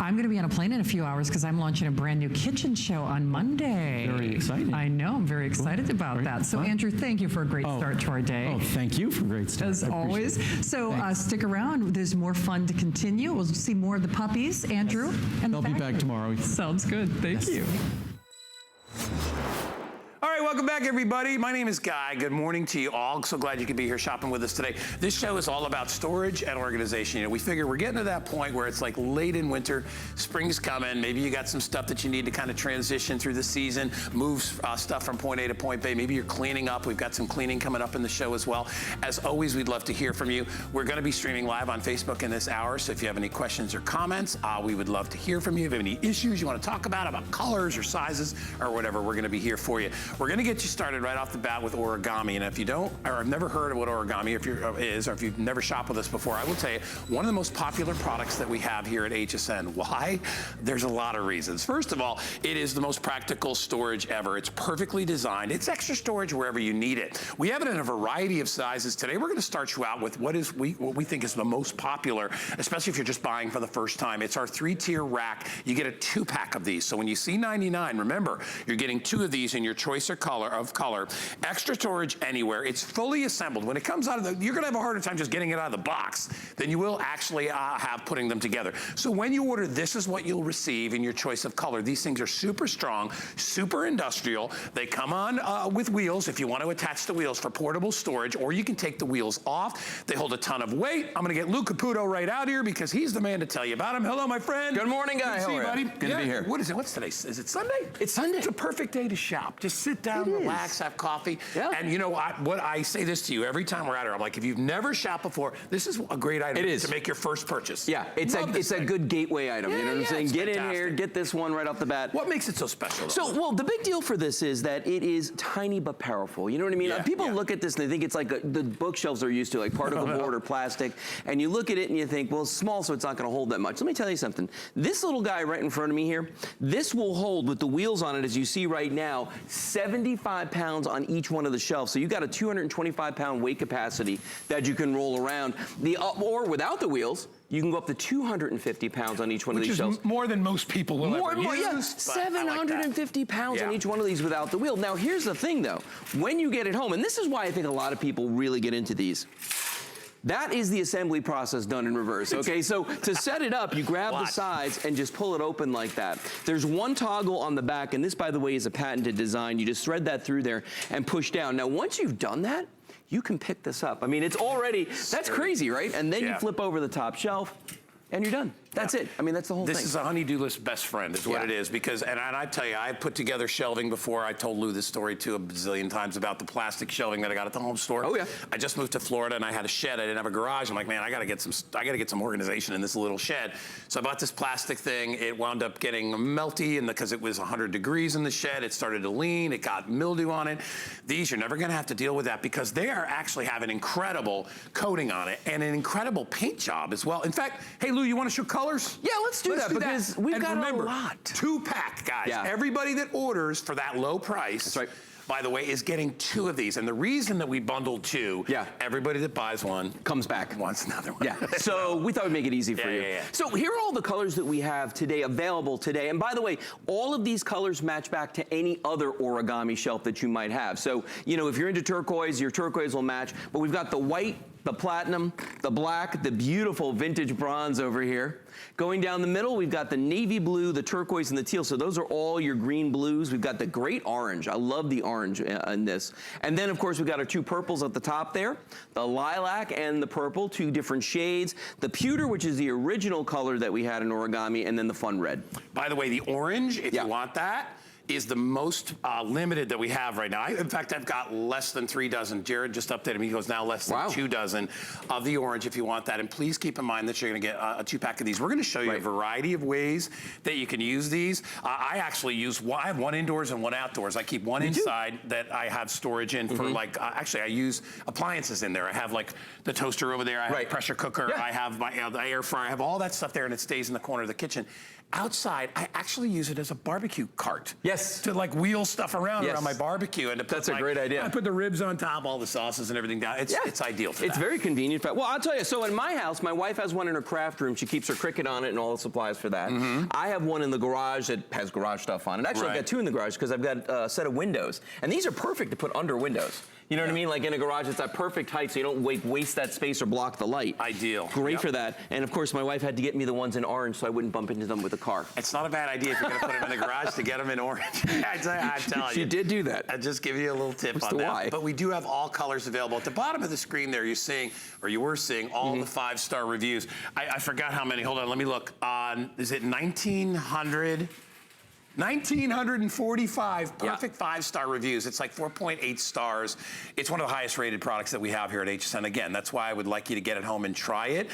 I'm going to be on a plane in a few hours because I'm launching a brand new kitchen show on Monday. Very exciting. I know. I'm very excited about that. So, Andrew, thank you for a great start to our day. Oh, thank you for a great start. As always. So, stick around. There's more fun to continue. We'll see more of the puppies, Andrew. And I'll be back tomorrow. Sounds good. Thank you. All right, welcome back, everybody. My name is Guy. Good morning to you all. So glad you could be here shopping with us today. This show is all about storage and organization. You know, we figure we're getting to that point where it's like late in winter, spring's coming. Maybe you got some stuff that you need to kind of transition through the season, move stuff from point A to point B. Maybe you're cleaning up. We've got some cleaning coming up in the show as well. As always, we'd love to hear from you. We're going to be streaming live on Facebook in this hour. So if you have any questions or comments, we would love to hear from you. If you have any issues you want to talk about colors or sizes or whatever, we're going to be here for you. We're going to get you started right off the bat with origami. And if you don't, or have never heard of what origami is, or if you've never shopped with us before, I will tell you, one of the most popular products that we have here at HSN. Why? There's a lot of reasons. First of all, it is the most practical storage ever. It's perfectly designed. It's extra storage wherever you need it. We have it in a variety of sizes. Today, we're going to start you out with what we think is the most popular, especially if you're just buying for the first time. It's our 3-tier rack. You get a 2-pack of these. So when you see 99, remember, you're getting 2 of these in your choice of color. Extra storage anywhere. It's fully assembled. When it comes out of you're going to have a harder time just getting it out of the box than you will actually have putting them together. So when you order, this is what you'll receive in your choice of color. These things are super strong, super industrial. They come on with wheels if you want to attach the wheels for portable storage, or you can take the wheels off. They hold a ton of weight. I'm going to get Lou Caputo right out here because he's the man to tell you about him. Hello, my friend. Good morning, guy. Good to see you, buddy. Good to be here. What is it? What's today? Is it Sunday? It's Sunday. It's a perfect day to shop. Just sit down, relax, have coffee. Yeah. And you know what I say this to you every time we're out here. I'm like, if you've never shopped before, this is a great item to make your first purchase. Yeah, it's a good gateway item. Yeah, you know what I'm saying? Get fantastic. in here, get this one right off the bat. What makes it so special? So, well, the big deal for this is that it is tiny but powerful. You know what I mean? Yeah, People look at this and they think it's like the bookshelves they're used to, like particle board or plastic. And you look at it and you think, well, it's small, so it's not going to hold that much. Let me tell you something. This little guy right in front of me here, this will hold with the wheels on it, as you see right now, 75 pounds on each one of the shelves. So you got a 225-pound weight capacity that you can roll around. Or without the wheels, you can go up to 250 pounds on each one of these shelves. More than most people will ever use. Yeah, 750 pounds on each one of these without the wheel. Now, here's the thing, though. When you get it home, and this is why I think a lot of people really get into these, that is the assembly process done in reverse, okay? So to set it up, you grab the sides and just pull it open like that. There's one toggle on the back, and this, by the way, is a patented design. You just thread that through there and push down. Now, once you've done that, you can pick this up. I mean, it's already, that's crazy, right? And then you flip over the top shelf, and you're done. That's it. I mean, that's the whole thing. This is a honey-do list best friend is what it is, because, and I tell you, I put together shelving before. I told Lou this story too a bazillion times about the plastic shelving that I got at the home store. Oh yeah. I just moved to Florida and I had a shed. I didn't have a garage. I'm like, man, I gotta get some organization in this little shed. So I bought this plastic thing. It wound up getting melty, and because it was 100 degrees in the shed, it started to lean. It got mildew on it. These, you're never gonna have to deal with that because they actually have an incredible coating on it and an incredible paint job as well. In fact, hey Lou, you wanna show colors? Yeah, let's do that because we've got a lot. 2-pack, guys. Yeah. Everybody that orders for that low price, that's right, by the way, is getting 2 of these. And the reason that we bundled 2, everybody that buys one comes back, wants another one. Yeah. So we thought we'd make it easy for you. Yeah. So here are all the colors that we have today, available today. And by the way, all of these colors match back to any other origami shelf that you might have. So, you know, if you're into turquoise, your turquoise will match. But we've got the white, the platinum, the black, the beautiful vintage bronze over here. Going down the middle, we've got the navy blue, the turquoise, and the teal. So those are all your green blues. We've got the great orange. I love the orange in this. And then, of course, we've got our 2 purples at the top there. The lilac and the purple, 2 different shades. The pewter, which is the original color that we had in origami, and then the fun red. By the way, the orange, if you want that, is the most limited that we have right now. In fact, I've got less than 3 dozen. Jared just updated me. He goes, now less than 2 dozen of the orange if you want that. And please keep in mind that you're gonna get a 2-pack of these. We're gonna show you a variety of ways that you can use these. I actually I have 1 indoors and 1 outdoors. I keep 1 inside that I have storage in for like, actually I use appliances in there. I have like the toaster over there. I have a pressure cooker. I have my the air fryer. I have all that stuff there and it stays in the corner of the kitchen. Outside, I actually use it as a barbecue cart. Yes. Yes. to like wheel stuff around Yes. around my barbecue. And to put, That's a like, great idea. I put the ribs on top, all the sauces and everything down. It's ideal for that. It's very convenient. Well, I'll tell you, so in my house, my wife has one in her craft room. She keeps her Cricut on it and all the supplies for that. I have one in the garage that has garage stuff on it. Actually, I've got two in the garage because I've got a set of windows. And these are perfect to put under windows. You know what I mean? Like in a garage, it's that perfect height so you don't waste that space or block the light. Ideal. Great for that. And of course, my wife had to get me the ones in orange so I wouldn't bump into them with a car. It's not a bad idea if you're going to put them in the garage to get them in orange. I'm telling you. She did do that. I'll just give you a little tip on that. Why? But we do have all colors available. At the bottom of the screen there, you're seeing, or you were seeing, all the 5-star reviews. I forgot how many. Hold on, let me look. Is it 1,900? 1,945 perfect 5-star reviews. It's like 4.8 stars. It's one of the highest rated products that we have here at HSN. Again, that's why I would like you to get it home and try it.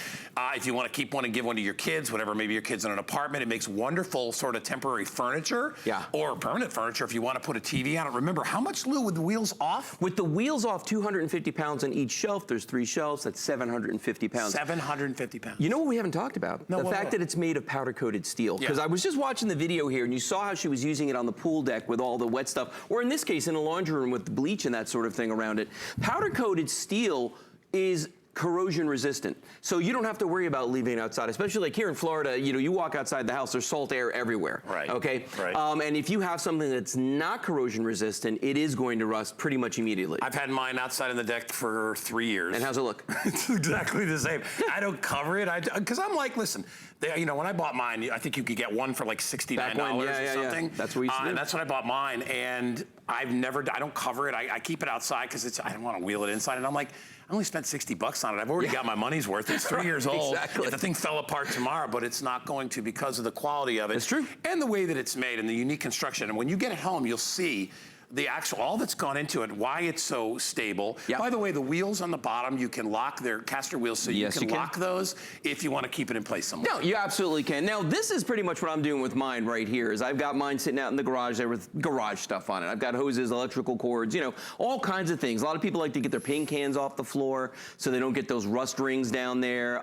If you want to keep one and give one to your kids, whatever, maybe your kid's in an apartment, it makes wonderful sort of temporary furniture. Or permanent furniture if you want to put a TV on it. Remember, how much, Lou, with the wheels off? With the wheels off, 250 pounds on each shelf. There's 3 shelves. That's 750 pounds. 750 pounds. You know what we haven't talked about? No, the fact that it's made of powder-coated steel. Yeah. Because I was just watching the video here, and you saw how she was using it on the pool deck with all the wet stuff, or in this case, in a laundry room with the bleach and that sort of thing around it. Powder-coated steel is corrosion resistant. So you don't have to worry about leaving it outside, especially like here in Florida, you know, you walk outside the house, there's salt air everywhere. Right. Okay? Right. And if you have something that's not corrosion resistant, it is going to rust pretty much immediately. I've had mine outside on the deck for 3 years. And how's it look? It's exactly the same. I don't cover it, because I'm like, listen, you know, when I bought mine, I think you could get one for like $69 or something. That's what you used to do. And that's when I bought mine, and I don't cover it. I keep it outside because I don't want to wheel it inside. And I'm like, I only spent $60 on it. I've already got my money's worth. It's 3 years old. Exactly. If the thing fell apart tomorrow, but it's not going to because of the quality of it. It's true. And the way that it's made and the unique construction. And when you get it home, you'll see all that's gone into it, why it's so stable. By the way, the wheels on the bottom, you can lock. They're caster wheels, so you can lock those if you want to keep it in place somewhere. No, you absolutely can. Now, this is pretty much what I'm doing with mine right here, is I've got mine sitting out in the garage there with garage stuff on it. I've got hoses, electrical cords, you know, all kinds of things. A lot of people like to get their paint cans off the floor so they don't get those rust rings down there.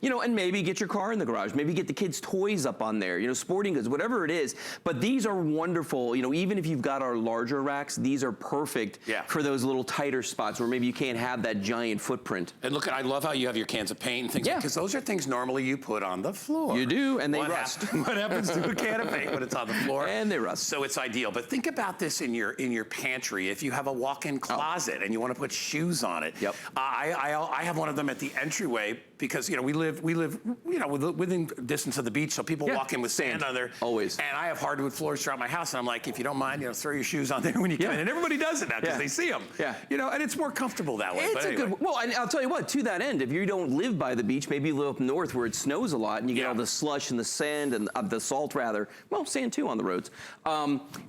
You know, and maybe get your car in the garage. Maybe get the kids' toys up on there, you know, sporting goods, whatever it is. But these are wonderful. You know, even if you've got our larger racks, these are perfect for those little tighter spots where maybe you can't have that giant footprint. And look, I love how you have your cans of paint and things, because those are things normally you put on the floor. You do, and they rust. What happens to a can of paint when it's on the floor? And they rust. So it's ideal. But think about this in your pantry. If you have a walk-in closet and you want to put shoes on it. I have one of them at the entryway because, you know, we live you know, within distance of the beach, so people walk in with sand on there. Always. And I have hardwood floors throughout my house, and I'm like, if you don't mind, you know, throw your shoes on there when you come in. And everybody does it now because they see them. You know, and it's more comfortable that way. It's good. Well, and I'll tell you what, to that end, if you don't live by the beach, maybe you live up north where it snows a lot and you get all the slush and the sand and the salt rather, well, sand too on the roads,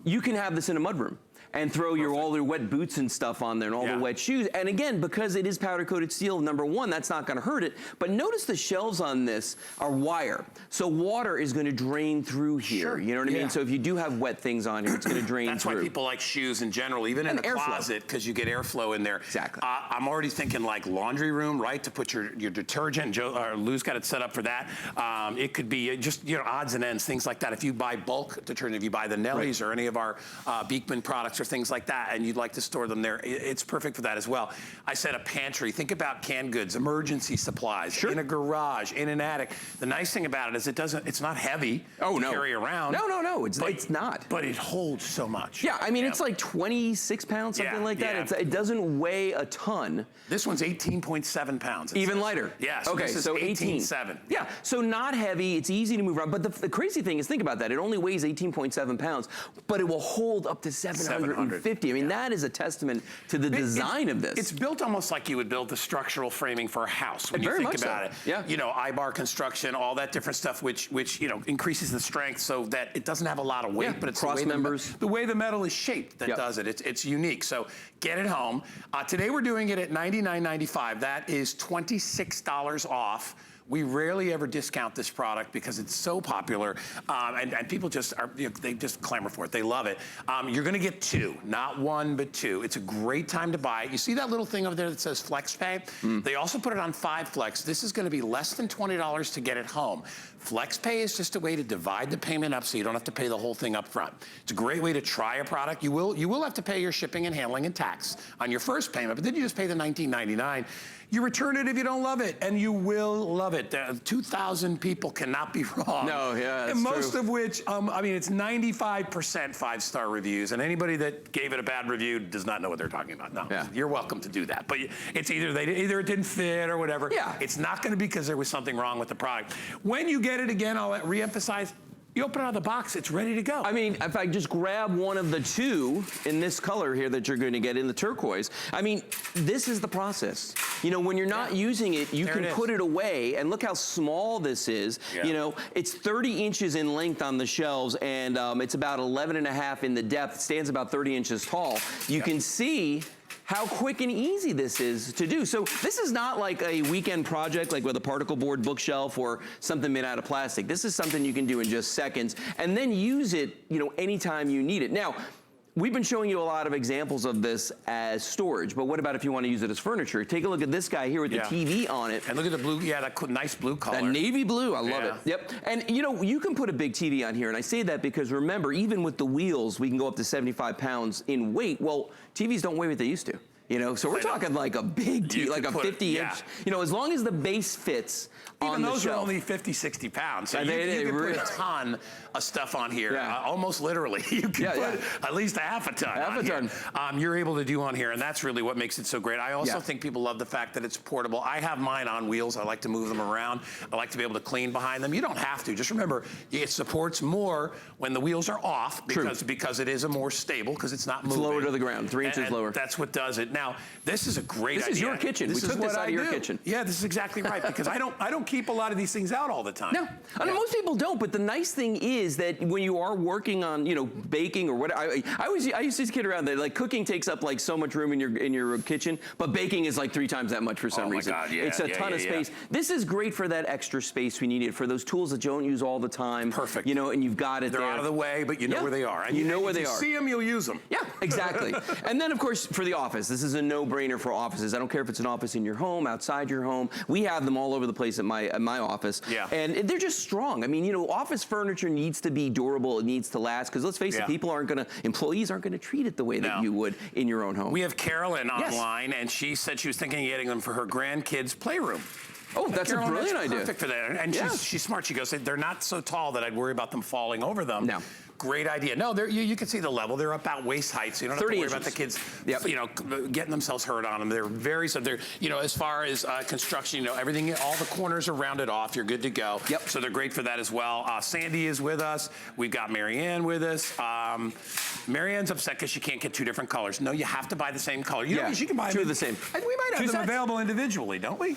you can have this in a mudroom and throw all your wet boots and stuff on there and all the wet shoes. And again, because it is powder-coated steel, number one, that's not gonna hurt it. But notice the shelves on this are wire. So water is gonna drain through here. You know what I mean? So if you do have wet things on here, it's gonna drain through. That's why people like shoes in general, even in the closet, because you get airflow in there. Exactly. I'm already thinking like laundry room, right? To put your detergent. Lou's got it set up for that. It could be just, you know, odds and ends, things like that. If you buy bulk detergent, if you buy the Nellies or any of our Beekman products or things like that, and you'd like to store them there, it's perfect for that as well. I said a pantry. Think about canned goods, emergency supplies, in a garage, in an attic. The nice thing about it is it's not heavy to carry around. No, it's not. But it holds so much. Yeah, I mean, it's like 26 pounds, something like that. It doesn't weigh a ton. This one's 18.7 pounds. Even lighter. Yeah, okay, so 18.7. Yeah, so not heavy. It's easy to move around. But the crazy thing is, think about that. It only weighs 18.7 pounds, but it will hold up to 750. I mean, that is a testament to the design of this. It's built almost like you would build the structural framing for a house when you think about it. Yeah. You know, I-bar construction, all that different stuff, which you know increases the strength so that it doesn't have a lot of weight, but it's cross members. The way the metal is shaped that does it. It's unique. So get it home. Today we're doing it at $99.95. That is $26 off We rarely ever discount this product because it's so popular, and people just are, they just clamor for it. They love it. You're gonna get 2, not 1, but 2. It's a great time to buy it. You see that little thing over there that says FlexPay? They also put it on 5 Flex. This is gonna be less than $20 to get it home. FlexPay is just a way to divide the payment up so you don't have to pay the whole thing up front. It's a great way to try a product. You will have to pay your shipping and handling and tax on your first payment, but then you just pay the $19.99. You return it if you don't love it, and you will love it. 2,000 people cannot be wrong. No, yeah, that's and most true. of which, I mean, it's 95% 5-star reviews, and anybody that gave it a bad review does not know what they're talking about. No, you're welcome to do that. But it's either it didn't fit or whatever. Yeah. It's not going to be because there was something wrong with the product. When you get it again, I'll reemphasize. You open it out of the box, it's ready to go. I mean, if I just grab one of the 2 in this color here that you're going to get in the turquoise, I mean, this is the process. You know, when you're not using it, you can put it away, and look how small this is. You know, it's 30 inches in length on the shelves, and it's about 11.5 in the depth. It stands about 30 inches tall. You can see how quick and easy this is to do. So this is not like a weekend project like with a particle board bookshelf or something made out of plastic. This is something you can do in just seconds and then use it, you know, anytime you need it. Now, we've been showing you a lot of examples of this as storage, but what about if you want to use it as furniture? Take a look at this guy here with the TV on it. And look at the blue, that nice blue color. That navy blue, I love it. Yep. And you know, you can put a big TV on here, and I say that because remember, even with the wheels, we can go up to 75 pounds in weight. Well, TVs don't weigh what they used to. You know, so we're talking like a big TV, like a 50-inch. You know, as long as the base fits on the shelf. Even those are only 50, 60 pounds. So you can put a ton of stuff on here, almost literally. You can put at least a half a ton you're able to do on here, and that's really what makes it so great. I also think people love the fact that it's portable. I have mine on wheels. I like to move them around. I like to be able to clean behind them. You don't have to. Just remember, it supports more when the wheels are off because it is a more stable, because it's not moving. It's lower to the ground, 3 inches lower. That's what does it. Now, this is a great idea. This is your kitchen. We took this out of your kitchen. Yeah, this is exactly right, because I don't keep a lot of these things out all the time. No, I mean, most people don't, but the nice thing is that when you are working on, you know, baking or whatever, I used to kid around that, like, cooking takes up like so much room in your kitchen, but baking is like 3 times that much for some reason. God, yeah, it's a ton of space. This is great for that extra space we needed, for those tools that you don't use all the time. Perfect. You know, and you've got it there. They're out of the way, but you know where they are. And you know where they are. If you see them, you'll use them. Yeah, exactly. And then, of course, for the office, this is a no-brainer for offices. I don't care if it's an office in your home, outside your home. We have them all over the place at my office. Yeah. And they're just strong. I mean, you know, office furniture needs to be durable. It needs to last, because let's face it, employees aren't gonna treat it the way that you would in your own home. We have Carolyn online, and she said she was thinking of getting them for her grandkids' playroom. Oh, that's Carolyn, a brilliant idea. Perfect for that. And she's smart. She goes, they're not so tall that I'd worry about them falling over them. No. Great idea. No, you can see the level. They're about waist height, so you don't have to worry about the kids, you know, getting themselves hurt on them. They're you know, as far as construction, you know, everything, all the corners are rounded off. You're good to go. Yep. So they're great for that as well. Sandy is with us. We've got Marianne with us. Marianne's upset because she can't get 2 different colors. No, you have to buy the same color. You know, she can buy 2 of the same. We might have them available individually, don't we?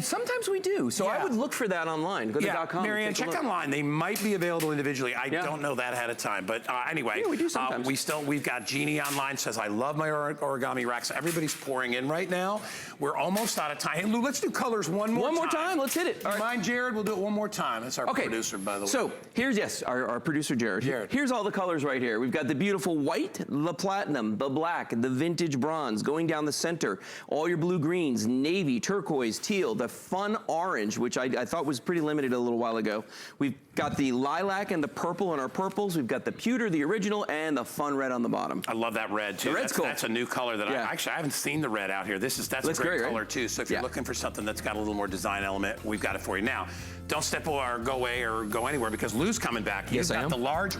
Sometimes we do. So I would look for that online. Go to .com. Marianne, check online. They might be available individually. I don't know that ahead of time, but anyway, we do sometimes. We've got Jeannie online, says, I love my origami racks. Everybody's pouring in right now. We're almost out of time. Hey, Lou, let's do colors one more time. Let's hit it. All right. Mind Jared, we'll do it one more time. That's our producer, by the way. So here's, our producer, Jared. Here's all the colors right here. We've got the beautiful white, the platinum, the black, the vintage bronze, going down the center, all your blue greens, navy, turquoise, teal, the fun orange, which I thought was pretty limited a little while ago. We've got the lilac and the purple in our purples. We've got the pewter, the original, and the fun red on the bottom. I love that red, too. The red's cool. That's a new color that I haven't seen the red out here. That's a great color, right? too. So if you're looking for something that's got a little more design element, we've got it for you. Now, don't step or go away or go anywhere, because Lou's coming back. Yes, I am.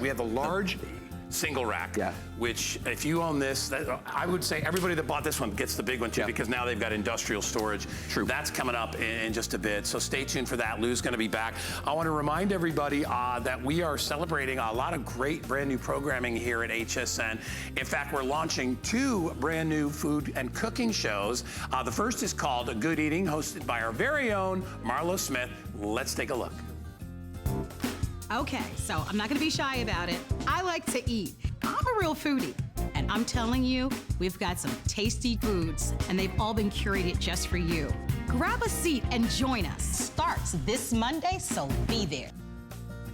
We have the large single rack, which if you own this, I would say everybody that bought this one gets the big one too, because now they've got industrial storage. True. That's coming up in just a bit, so stay tuned for that. Lou's gonna be back. I wanna remind everybody that we are celebrating a lot of great brand new programming here at HSN. In fact, we're launching 2 brand new food and cooking shows. The first is called Good Eating, hosted by our very own Marlo Smith. Let's take a look. Okay, so I'm not gonna be shy about it. I like to eat. I'm a real foodie. And I'm telling you, we've got some tasty foods, and they've all been curated just for you. Grab a seat and join us. starts this Monday, so be there.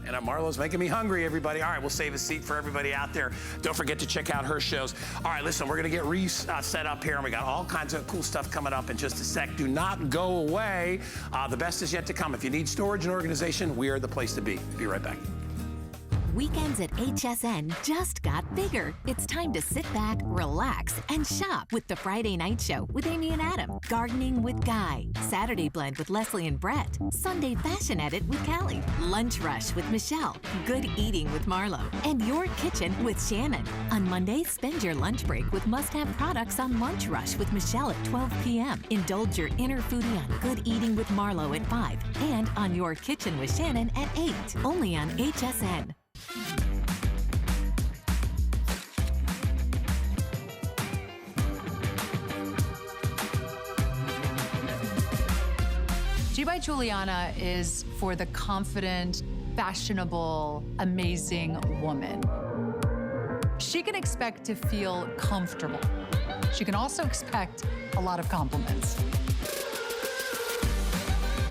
And Marlo's making me hungry, everybody. All right, we'll save a seat for everybody out there. Don't forget to check out her shows. All right, listen, we're going to get set up here, and we got all kinds of cool stuff coming up in just a sec. Do not go away. The best is yet to come. If you need storage and organization, we are the place to be. Be right back. Weekends at HSN just got bigger. It's time to sit back, relax, and shop with the Friday Night Show with Amy and Adam, Gardening with Guy, Saturday Blend with Leslie and Brett, Sunday Fashion Edit with Callie, Lunch Rush with Michelle, Good Eating with Marlo, and Your Kitchen with Shannon. On Monday, spend your lunch break with must-have products on Lunch Rush with Michelle at 12 p.m. Indulge your inner foodie on Good Eating with Marlo at 5, and on Your Kitchen with Shannon at 8, only on HSN. G by Juliana is for the confident, fashionable, amazing woman. She can expect to feel comfortable. She can also expect a lot of compliments.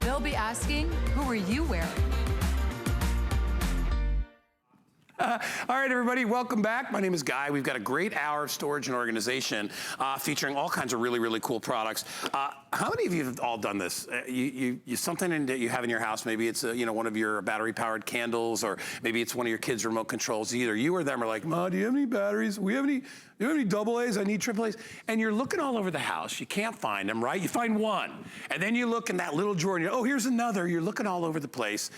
They'll be asking, who are you wearing? All right, everybody, welcome back. My name is Guy. We've got a great hour of storage and organization featuring all kinds of really, really cool products. How many of you have all done this? You something that you have in your house, maybe it's one of your battery-powered candles, or maybe it's one of your kids' remote controls. Either you or them are like, Ma, do you have any batteries? Do you have any double A's? I need triple A's. And you're looking all over the house. You can't find them, right? You find one. And then you look in that little drawer and oh, here's another. You're looking all over the place.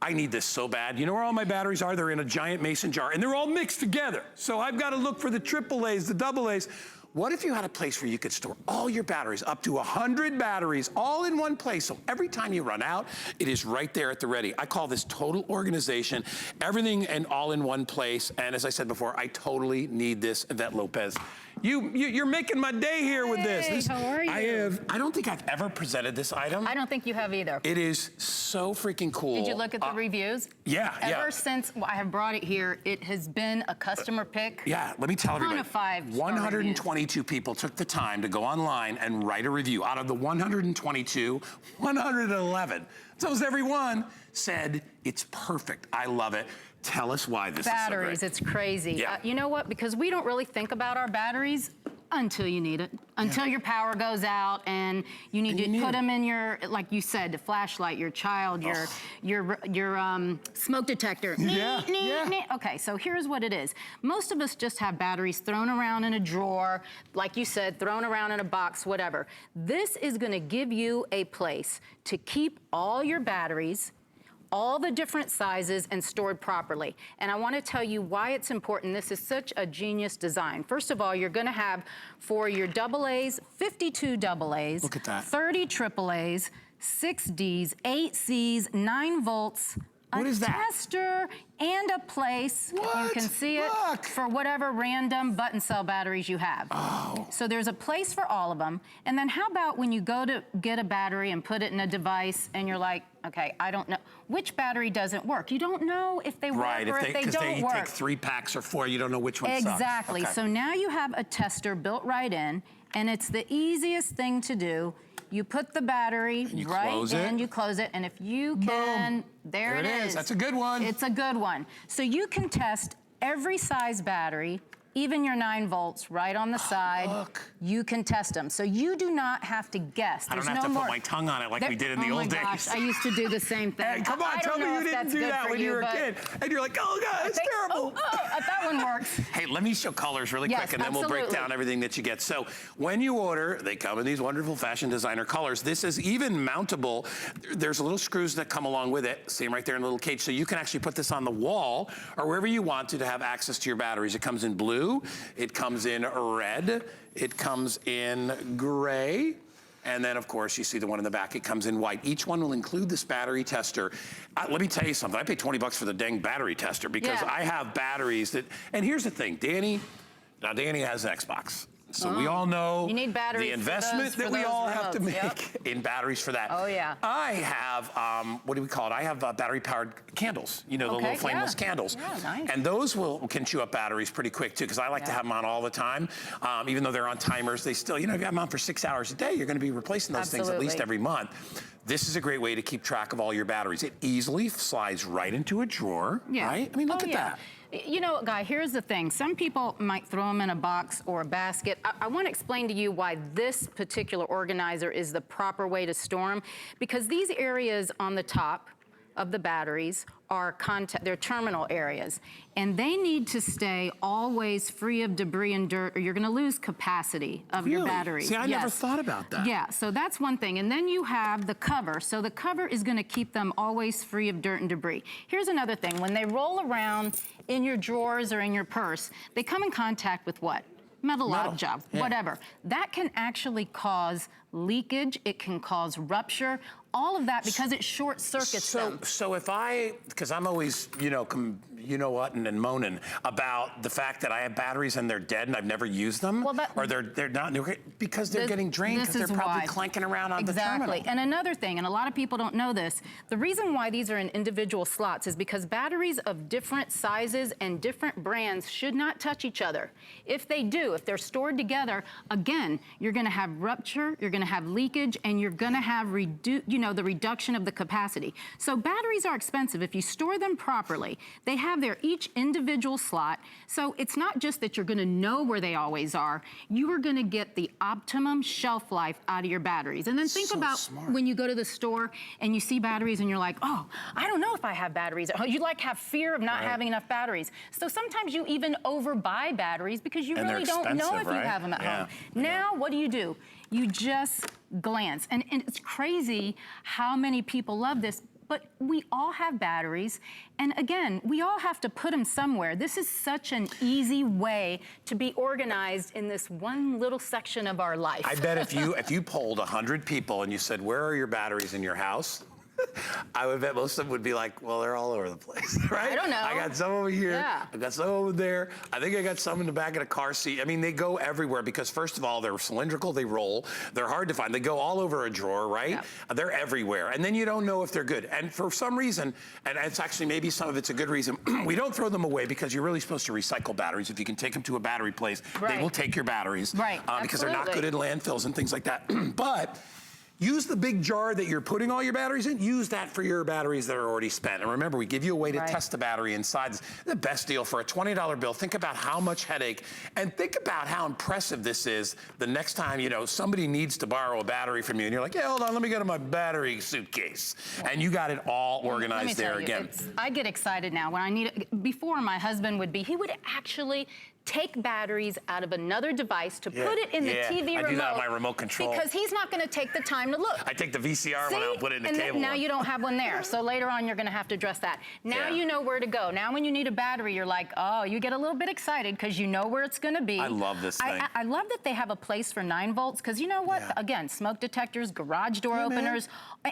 I need this so bad. You know where all my batteries are? They're in a giant mason jar, and they're all mixed together. So I've got to look for the triple A's, the double A's. What if you had a place where you could store all your batteries, up to 100 batteries, all in one place? So every time you run out, it is right there at the ready. I call this total organization, everything and all in one place. And as I said before, I totally need this. Yvette Lopez, you're making my day here with this. Hey, how are you? I don't think I've ever presented this item. I don't think you have either. It is so freaking cool. Did you look at the reviews? Yeah, Ever since I have brought it here, it has been a customer pick. Yeah, let me tell everybody. Ton of 5-star 122 people took the time to go online and write a review. Out of the 122, 111, it's almost every one, said it's perfect. I love it. Tell us why this Batteries, is so great. it's crazy. Yeah. You know what? Because we don't really think about our batteries until you need it. Until your power goes out and you need to put them in your, like you said, the flashlight, your child, your smoke detector. Okay, so here's what it is. Most of us just have batteries thrown around in a drawer, like you said, thrown around in a box, whatever. This is gonna give you a place to keep all your batteries, all the different sizes, and stored properly. And I want to tell you why it's important. This is such a genius design. First of all, you're going to have for your double A's, 52 double A's, look at that, 30 triple A's, 6 D's, 8 C's, 9 volts, what is that? Tester, and a place, you can see it, for whatever random button cell batteries you have. Oh. So there's a place for all of them. And then how about when you go to get a battery and put it in a device and you're like, okay, I don't know, which battery doesn't work? You don't know if they work or if they don't work. Take 3 packs or 4, you don't know which one sucks. Exactly, so now you have a tester built right in, and it's the easiest thing to do. You put the battery right in, you close it, and if you can, there it is. That's a good one. It's a good one. So you can test every size battery, even your 9 volts right on the side. Look. You can test them. So you do not have to guess. I don't have to put my tongue on it like we did in the old days. Oh my gosh, I used to do the same thing. Hey, come on, tell me you didn't do that when you were a kid. And you're like, oh God, it's terrible. That one works. Hey, let me show colors really quick, and then we'll break down everything that you get. So when you order, they come in these wonderful fashion designer colors. This is even mountable. There's little screws that come along with it. See them right there in a little cage. So you can actually put this on the wall or wherever you want to have access to your batteries. It comes in blue. It comes in red. It comes in gray. And then, of course, you see the one in the back. It comes in white. Each one will include this battery tester. Let me tell you something. I paid 20 bucks for the dang battery tester because I have batteries that, and here's the thing, Danny has an Xbox. So we all know You need batteries the for investment those- that for we those all have to remotes, make yep. in batteries for that. Oh, yeah. I have, what do we call it? I have battery-powered candles. You know, the Okay, little flameless yeah. candles. Yeah, nice. And those can chew up batteries pretty quick, too, because I like to have them on all the time. Even though they're on timers, they still, you know, if you have them on for 6 hours a day, you're going to be replacing those things at least Absolutely. every month. This is a great way to keep track of all your batteries. It easily slides right into a drawer, right? I mean, look at that. You know, Guy, here's the thing. Some people might throw them in a box or a basket. I want to explain to you why this particular organizer is the proper way to store them, because these areas on the top of the batteries are they're terminal areas, and they need to stay always free of debris and dirt, or you're going to lose capacity of your battery. See, I never thought about that. Yeah, so that's one thing. And then you have the cover. So the cover is going to keep them always free of dirt and debris. Here's another thing. When they roll around in your drawers or in your purse, they come in contact with what? Metal object, whatever. That can actually cause leakage. It can cause rupture. All of that because it short circuits them. So if because I'm always, you know what, and moaning about the fact that I have batteries and they're dead and I've never used them, or they're not, because they're getting drained because they're probably clanking around on the terminal. Exactly. And another thing, and a lot of people don't know this, the reason why these are in individual slots is because batteries of different sizes and different brands should not touch each other. If they do, if they're stored together, again, you're going to have rupture, you're going to have leakage, and you're going to have the reduction of the capacity. So batteries are expensive. If you store them properly, they have their each individual slot. So it's not just that you're going to know where they always are. You are going to get the optimum shelf life out of your batteries. And then think about when you go to the store and you see batteries and you're like, oh, I don't know if I have batteries at home. You have fear of not having enough batteries. So sometimes you even overbuy batteries because you really don't know if you have them at home. Now, what do? You just glance. And it's crazy how many people love this, but we all have batteries. And again, we all have to put them somewhere. This is such an easy way to be organized in this one little section of our life. I bet if you polled 100 people and you said, where are your batteries in your house? I would bet most of them would be like, well, they're all over the place, right? I don't know. I got some over here. Yeah. I got some over there. I think I got some in the back of the car seat. I mean, they go everywhere because, first of all, they're cylindrical, they roll, they're hard to find. They go all over a drawer, right? Yeah. They're everywhere. And then you don't know if they're good. And for some reason, and it's actually maybe some of it's a good reason, we don't throw them away because you're really supposed to recycle batteries. If you can take them to a battery place, they will take your batteries. Right, because they're not good in landfills and things like that. But use the big jar that you're putting all your batteries in. Use that for your batteries that are already spent. And remember, we give you a way to test the battery inside. This is the best deal for a $20 bill. Think about how much headache, and think about how impressive this is the next time, somebody needs to borrow a battery from you, and you're like, yeah, hold on, let me go to my battery suitcase. And you got it all organized there again. I get excited now when I need it. Before, my husband he would actually take batteries out of another device to put it in the TV remote. I do that on my remote control. Because he's not going to take the time to look. I take the VCR one out and put it in the cable. Now you don't have one there. So later on, you're going to have to address that. Now you know where to go. Now when you need a battery, you're like, oh, you get a little bit excited because you know where it's going to be. I love this thing. I love that they have a place for 9 volts because you know what? Yeah. Again, smoke detectors, garage door openers.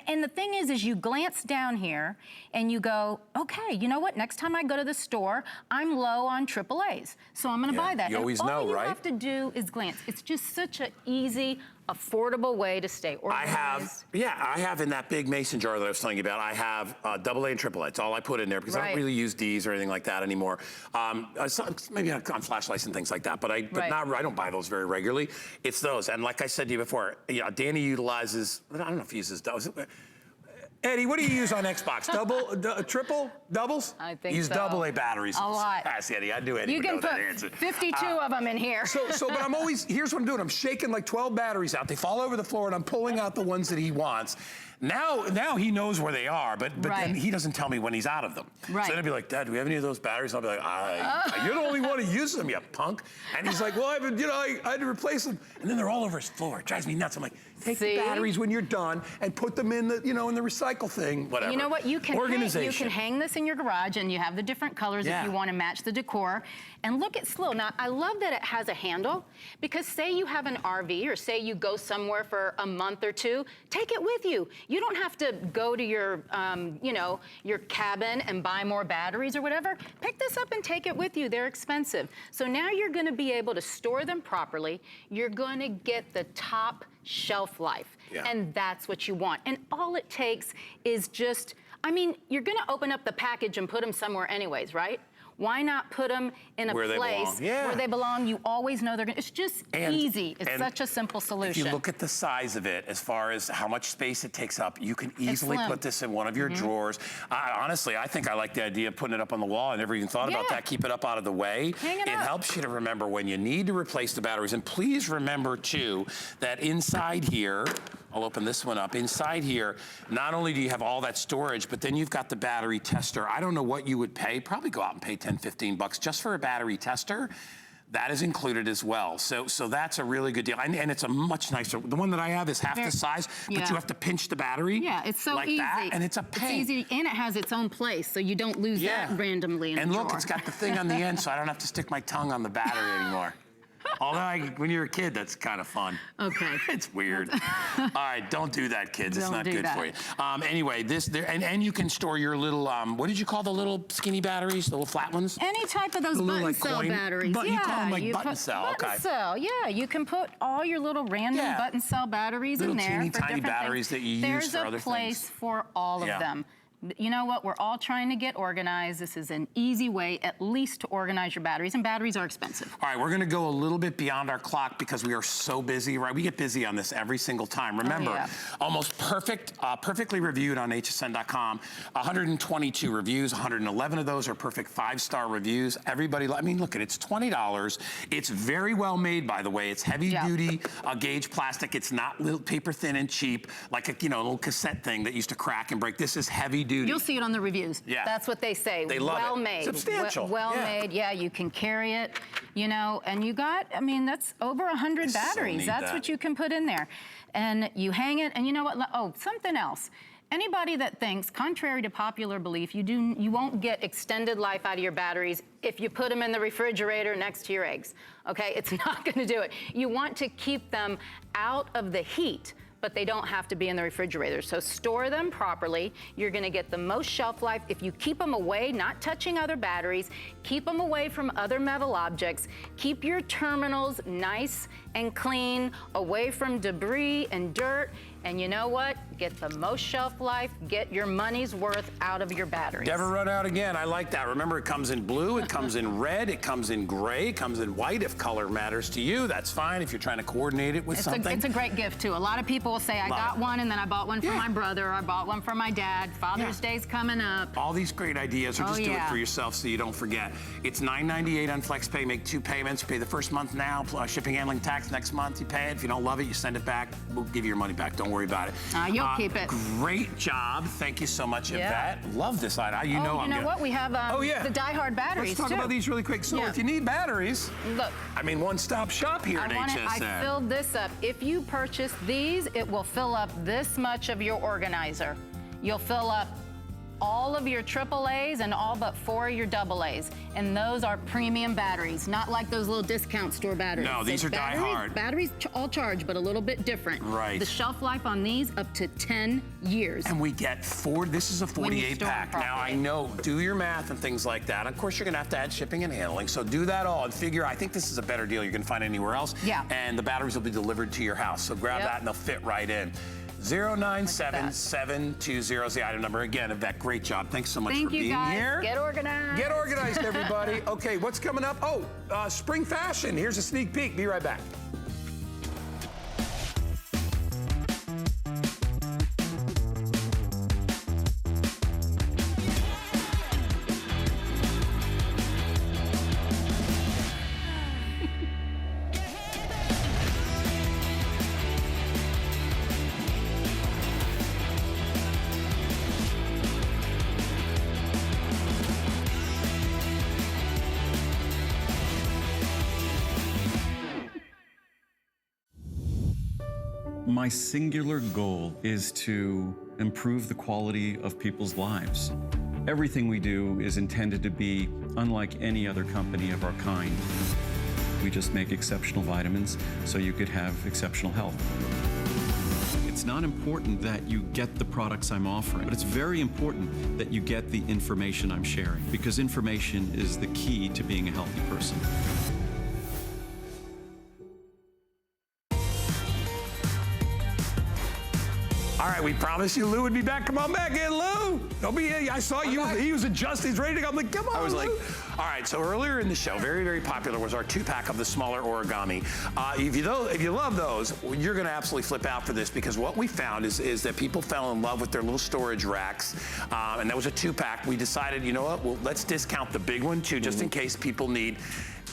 And the thing is you glance down here and you go, okay, you know what? Next time I go to the store, I'm low on AAAs. So I'm going to buy that. You always know, right? All you have to do is glance. It's just such an easy, affordable way to stay organized. I have in that big mason jar that I was telling you about, I have AA and AAA. It's all I put in there because I don't really use Ds or anything like that anymore. Maybe on flashlights and things like that, but I don't buy those very regularly. It's those. And like I said to you before, Danny utilizes, I don't know if he uses those. Eddie, what do you use on Xbox? Triple, doubles? I think use AA batteries. A lot. Ask Eddie. I do Eddie. You can put 52 of them in here. But I'm always, here's what I'm doing. I'm shaking like 12 batteries out. They fall over the floor, and I'm pulling out the ones that he wants. Now he knows where they are, but then he doesn't tell me when he's out of them. Right. So then he'll be like, Dad, do we have any of those batteries? And I'll be like, you're the only one who uses them, you punk. And he's like, well, I had to replace them. And then they're all over his floor. It drives me nuts. I'm like, take the batteries when you're done and put them in the, in the recycle thing, whatever. You know what? You can hang this in your garage, and you have the different colors if you want to match the decor. And look at Slow. Now, I love that it has a handle, because say you have an RV or say you go somewhere for a month or two, take it with you. You don't have to go to your, you know, your cabin and buy more batteries or whatever. Pick this up and take it with you. They're expensive. So now you're gonna be able to store them properly. You're gonna get the top shelf life. Yeah. And that's what you want. And all it takes is just, I mean, you're gonna open up the package and put them somewhere anyways, right? Why not put them in a Where they place belong. Yeah. where they belong? You always know they're gonna, it's just easy. It's and such a simple solution. If you look at the size of it, as far as how much space it takes up, you can easily slim. put this in one of your drawers. Honestly, I think I like the idea of putting it up on the wall. I never even thought about Yeah. that. Keep it up out of the way. Hang it up. Helps you to remember when you need to replace the batteries. And please remember, too, that inside here, I'll open this one up. Inside here, not only do you have all that storage, but then you've got the battery tester. I don't know what you would pay. Probably go out and pay 10, 15 bucks just for a battery tester. That is included as well. So that's a really good deal. And it's a much nicer, the one that I have is half the size, but Yeah. you have to pinch the battery. Yeah, it's so like easy. that, and it's a pain. It's easy, and it has its own place, so you don't lose that randomly in And a look, drawer. it's got the thing on the end, so I don't have to stick my tongue on the battery anymore. Although when you're a kid, that's kind of fun. Okay. It's weird. All right, don't do that, kids. It's Don't not do good that. for you. Anyway, and you can store your little, what did you call the little skinny batteries, the little flat ones? Any type of those The little, button like, cell coin- batteries. but you call them, like, you button put- cell, okay. Button cell, yeah. You can put all your little random Yeah. button cell batteries Little in there teeny for tiny different batteries things. that you use There's for other There's a place things. for all Yeah. of them. You know what? We're all trying to get organized. This is an easy way, at least, to organize your batteries, and batteries are expensive. All right, we're gonna go a little bit beyond our clock because we are so busy, right? We get busy on this every single time. Remember, yeah. almost perfectly reviewed on hsn.com. 122 reviews, 111 of those are perfect 5-star reviews. Everybody, I mean, look, it's $20. It's very well made, by the way. It's heavy duty gauge plastic. It's not little paper thin and cheap, like a little cassette thing that used to crack and break. This is heavy duty. You'll see it on the reviews. Yeah. That's what they say. They love it. Well made. Substantial. Well Yeah. made. Yeah, you can carry it, you know, and you got, I mean, that's over 100 So batteries. need That's that. what you can put in there. And you hang it, and you know what? Oh, something else. Anybody that thinks, contrary to popular belief, you won't get extended life out of your batteries if you put them in the refrigerator next to your eggs. Okay, it's not going to do it. You want to keep them out of the heat, but they don't have to be in the refrigerator. So store them properly. You're gonna get the most shelf life. If you keep them away, not touching other batteries, keep them away from other metal objects, keep your terminals nice and clean, away from debris and dirt, and you know what? Get the most shelf life, get your money's worth out of your batteries. Never run out again. I like that. Remember, it comes in blue, it comes in red, it comes in gray, it comes in white. If color matters to you, that's fine. If you're trying to coordinate it with something. It's a great gift, too. A lot of people will say, I got one, and then I bought one for my brother, or I bought one for my dad. Father's Day's coming up. All these great ideas, or just do it for yourself so you don't forget. It's $9.98 on FlexPay. Make 2 payments. Pay the first month now, plus shipping, handling, tax. Next month, you pay it. If you don't love it, you send it back. We'll give you your money back. Don't worry about it. You'll keep it. Great job. Thank you so much, Yvette. Love this item. You know what? We have the Die-Hard batteries, Let's talk too. about these really quick. So if you need batteries, look, I mean, one-stop shop here at HSN. I filled this up. If you purchase these, it will fill up this much of your organizer. You'll fill up all of your AAAs and all but 4 of your AAs. And those are premium batteries, not like those little discount store batteries. No, these are Die-Hard. Batteries all charge, but a little bit different. Right. The shelf life on these up to 10 years. And we get this is a 48 pack. Properly. Now I know, do your math and things like that. Of course, you're gonna have to add shipping and handling. So do that all and figure, I think this is a better deal you're gonna find anywhere else. Yeah. And the batteries will be delivered to your house. So grab that and they'll fit right in. 097-720 is the item number. Again, Yvette, great job. Thanks so much for being here. Get organized. Get organized, everybody. Okay, what's coming up? Oh, spring fashion. Here's a sneak peek. Be right back. My singular goal is to improve the quality of people's lives. Everything we do is intended to be unlike any other company of our kind. We just make exceptional vitamins so you could have exceptional health. It's not important that you get the products I'm offering, but it's very important that you get the information I'm sharing, because information is the key to being a healthy person. All right, we promised you Lou would be back. Come on back in, Lou. Don't be. I saw you. He was adjusting. He's ready to go. I'm like, come on, I was Lou. like, all right. So earlier in the show, very, very popular was our 2-pack of the smaller origami. If you love those, you're going to absolutely flip out for this, because what we found is that people fell in love with their little storage racks, and that was a 2-pack. We decided, you know what? Well, let's discount the big one too, just in case people need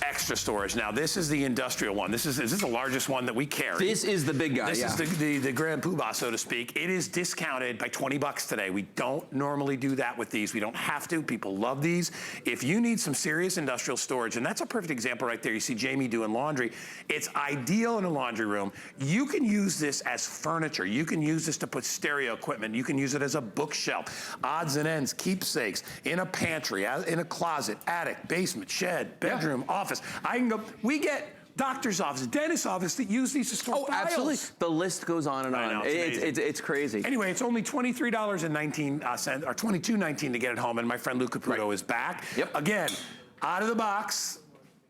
extra storage. Now, this is the industrial one. This is the largest one that we carry. This is the big guy. This is the grand poobah, so to speak. It is discounted by $20 today. We don't normally do that with these. We don't have to. People love these. If you need some serious industrial storage, and that's a perfect example right there. You see Jamie doing laundry. It's ideal in a laundry room. You can use this as furniture. You can use this to put stereo equipment. You can use it as a bookshelf, odds and ends, keepsakes, in a pantry, in a closet, attic, basement, shed, bedroom, office. I can go. We get doctor's office, dentist's office that use these to store files. Absolutely. The list goes on and on. I know, It's crazy. Anyway, it's only $23.19 or $22.19 to get it home, and my friend Lou Caputo is back. Yep. Again, out of the box.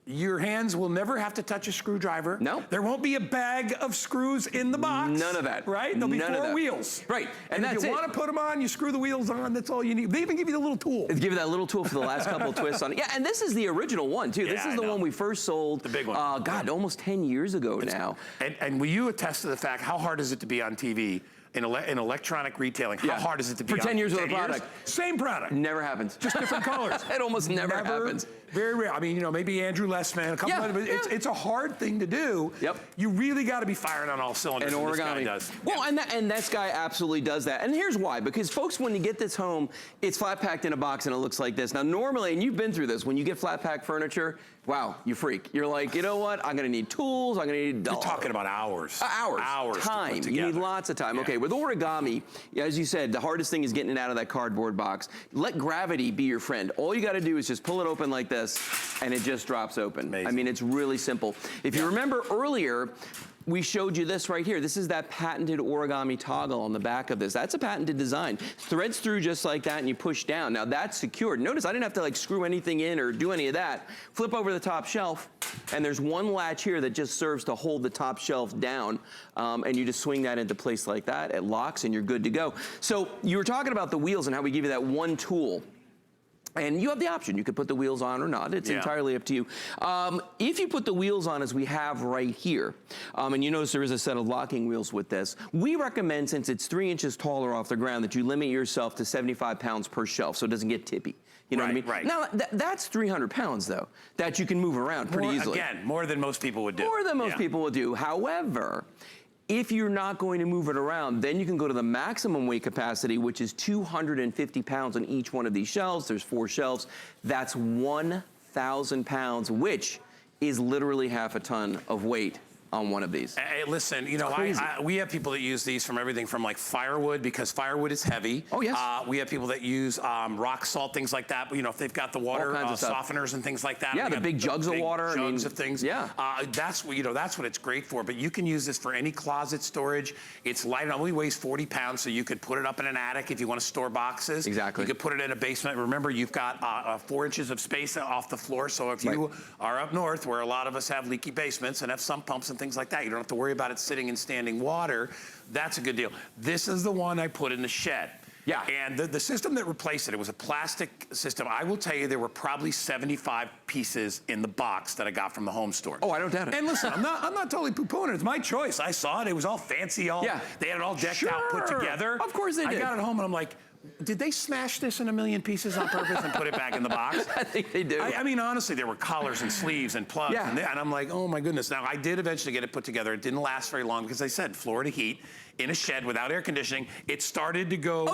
Your hands will never have to touch a screwdriver. No. There won't be a bag of screws in the box. None of that. Right? There'll be None of 4 that. wheels. Right. And if you want to put them on, you screw the wheels on. That's all you need. They even give you the little tool. Give you that little tool for the last couple of twists on it. Yeah, and this is the original one, too. This is the one we first sold. The big one. God, almost 10 years ago now. And will you attest to the fact, how hard is it to be on TV? In electronic retailing, how hard is it to be for 10 years with a product? Same product. Never happens. Just different colors. It almost never happens. Very rare. I mean, maybe Andrew Lessman, a couple of, it's a hard thing to do. Yep. You really got to be firing on all cylinders. And This guy origami does. Well, and this guy absolutely does that. And here's why. Because folks, when you get this home, it's flat packed in a box and it looks like this. Now, normally, and you've been through this, when you get flat pack furniture, wow, you freak. You're like, you know what? I'm going to need tools. I'm going to need. You're talking about hours. Hours. Time. You need lots of time. Yeah. Okay, with origami, as you said, the hardest thing is getting it out of that cardboard box. Let gravity be your friend. All you got to do is just pull it open like this, and it just drops open. Amazing. I mean, it's really simple. If you remember earlier, we showed you this right here. This is that patented origami toggle on the back of this. That's a patented design. Threads through just like that, and you push down. Now that's secured. Notice I didn't have to like screw anything in or do any of that. Flip over the top shelf, and there's one latch here that just serves to hold the top shelf down, and you just swing that into place like that. It locks, and you're good to go. So you were talking about the wheels and how we give you that one tool. And you have the option. You could put the wheels on or not. It's entirely up to you. If you put the wheels on, as we have right here, and you notice there is a set of locking wheels with this, we recommend, since it's 3 inches taller off the ground, that you limit yourself to 75 pounds per shelf so it doesn't get tippy. You know what I mean? Right. Now, that's 300 pounds, though, that you can move around pretty easily. Again, more than most people would do. More than most people would do. However, if you're not going to move it around, then you can go to the maximum weight capacity, which is 250 pounds on each one of these shelves. There's 4 shelves. That's 1,000 pounds, which is literally half a ton of weight on one of these. Hey, listen, we have people that use these from everything from like firewood, because firewood is heavy. Oh, yes. We have people that use rock salt, things like that. If they've got the water softeners and things like that. Yeah, the big jugs of water. Jugs of things. Yeah. That's what it's great for. But you can use this for any closet storage. It's light. It only weighs 40 pounds, so you could put it up in an attic if you want to store boxes. Exactly. You could put it in a basement. Remember, you've got 4 inches of space off the floor. So if you are up north, where a lot of us have leaky basements and have sump pumps and things like that, you don't have to worry about it sitting in standing water. That's a good deal. This is the one I put in the shed. Yeah. And the system that replaced it was a plastic system. I will tell you, there were probably 75 pieces in the box that I got from the home store. Oh, I don't doubt it. And listen, I'm not totally poo-pooing it. It's my choice. I saw it. It was all fancy. They had it all decked out, put together. Of course they did. I got it home and I'm like, did they smash this in a million pieces on purpose and put it back in the box? I think they do. I mean, honestly, there were collars and sleeves and plugs. Yeah. And I'm like, oh my goodness. Now, I did eventually get it put together. It didn't last very long because I said Florida heat in a shed without air conditioning. It started to go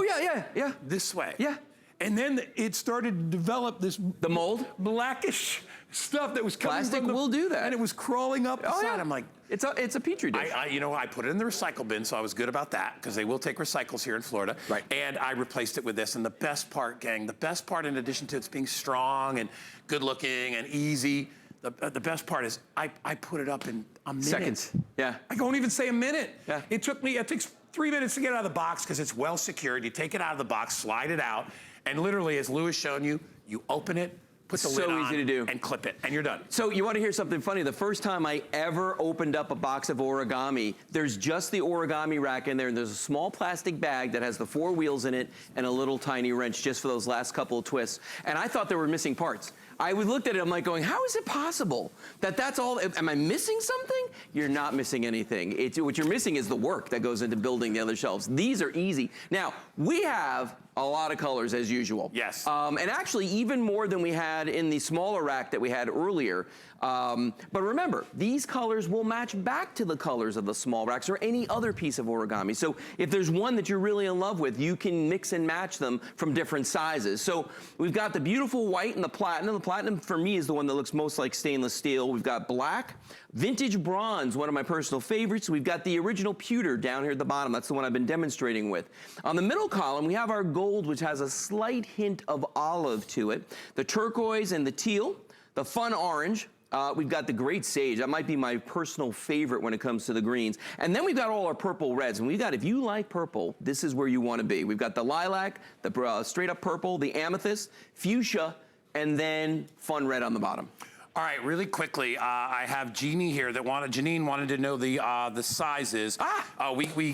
this way. Yeah. And then it started to develop this mold? Blackish stuff that was coming Plastic from the, will do that. And it was crawling up the side. I'm like, it's a petri dish. I put it in the recycle bin, so I was good about that, because they will take recycles here in Florida. Right. And I replaced it with this. And the best part, gang, in addition to it being strong and good looking and easy, the best part is I put it up in a minute. Seconds. Yeah. I don't even say a minute. Yeah. It takes 3 minutes to get out of the box because it's well secured. You take it out of the box, slide it out, and literally, as Lou has shown you, you open it, put the lid on, easy to do, and clip it, and you're done. So you want to hear something funny? The first time I ever opened up a box of origami, there's just the origami rack in there, and there's a small plastic bag that has the 4 wheels in it and a little tiny wrench just for those last couple of twists. And I thought there were missing parts. I looked at it, I'm like going, how is it possible that that's all? Am I missing something? You're not missing anything. What you're missing is the work that goes into building the other shelves. These are easy. Now, we have a lot of colors as usual. Yes. And actually even more than we had in the smaller rack that we had earlier. But remember, these colors will match back to the colors of the small racks or any other piece of origami. So if there's one that you're really in love with, you can mix and match them from different sizes. So we've got the beautiful white and the platinum. The platinum for me is the one that looks most like stainless steel. We've got black, vintage bronze, one of my personal favorites. We've got the original pewter down here at the bottom. That's the one I've been demonstrating with. On the middle column, we have our gold, which has a slight hint of olive to it. The turquoise and the teal, the fun orange. We've got the great sage. That might be my personal favorite when it comes to the greens. And then we've got all our purple reds. And we've got, if you like purple, this is where you want to be. We've got the lilac, the straight up purple, the amethyst, fuchsia, and then fun red on the bottom. All right, really quickly, I have Jeannie here that Janine wanted to know the sizes.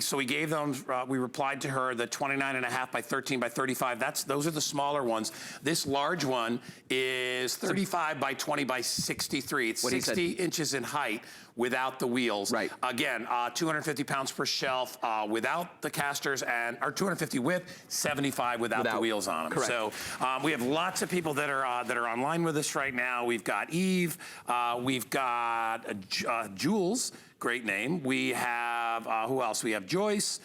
So we gave them, we replied to her the 29.5 by 13 by 35. Those are the smaller ones. This large one is 35 by 20 by 63. It's 60 inches in height without the wheels. Right. Again, 250 pounds per shelf without the casters, or 250 with, 75 without the wheels on them. Correct. So we have lots of people that are online with us right now. We've got Eve, we've got Jules, great name. We have, who else? We have Joyce.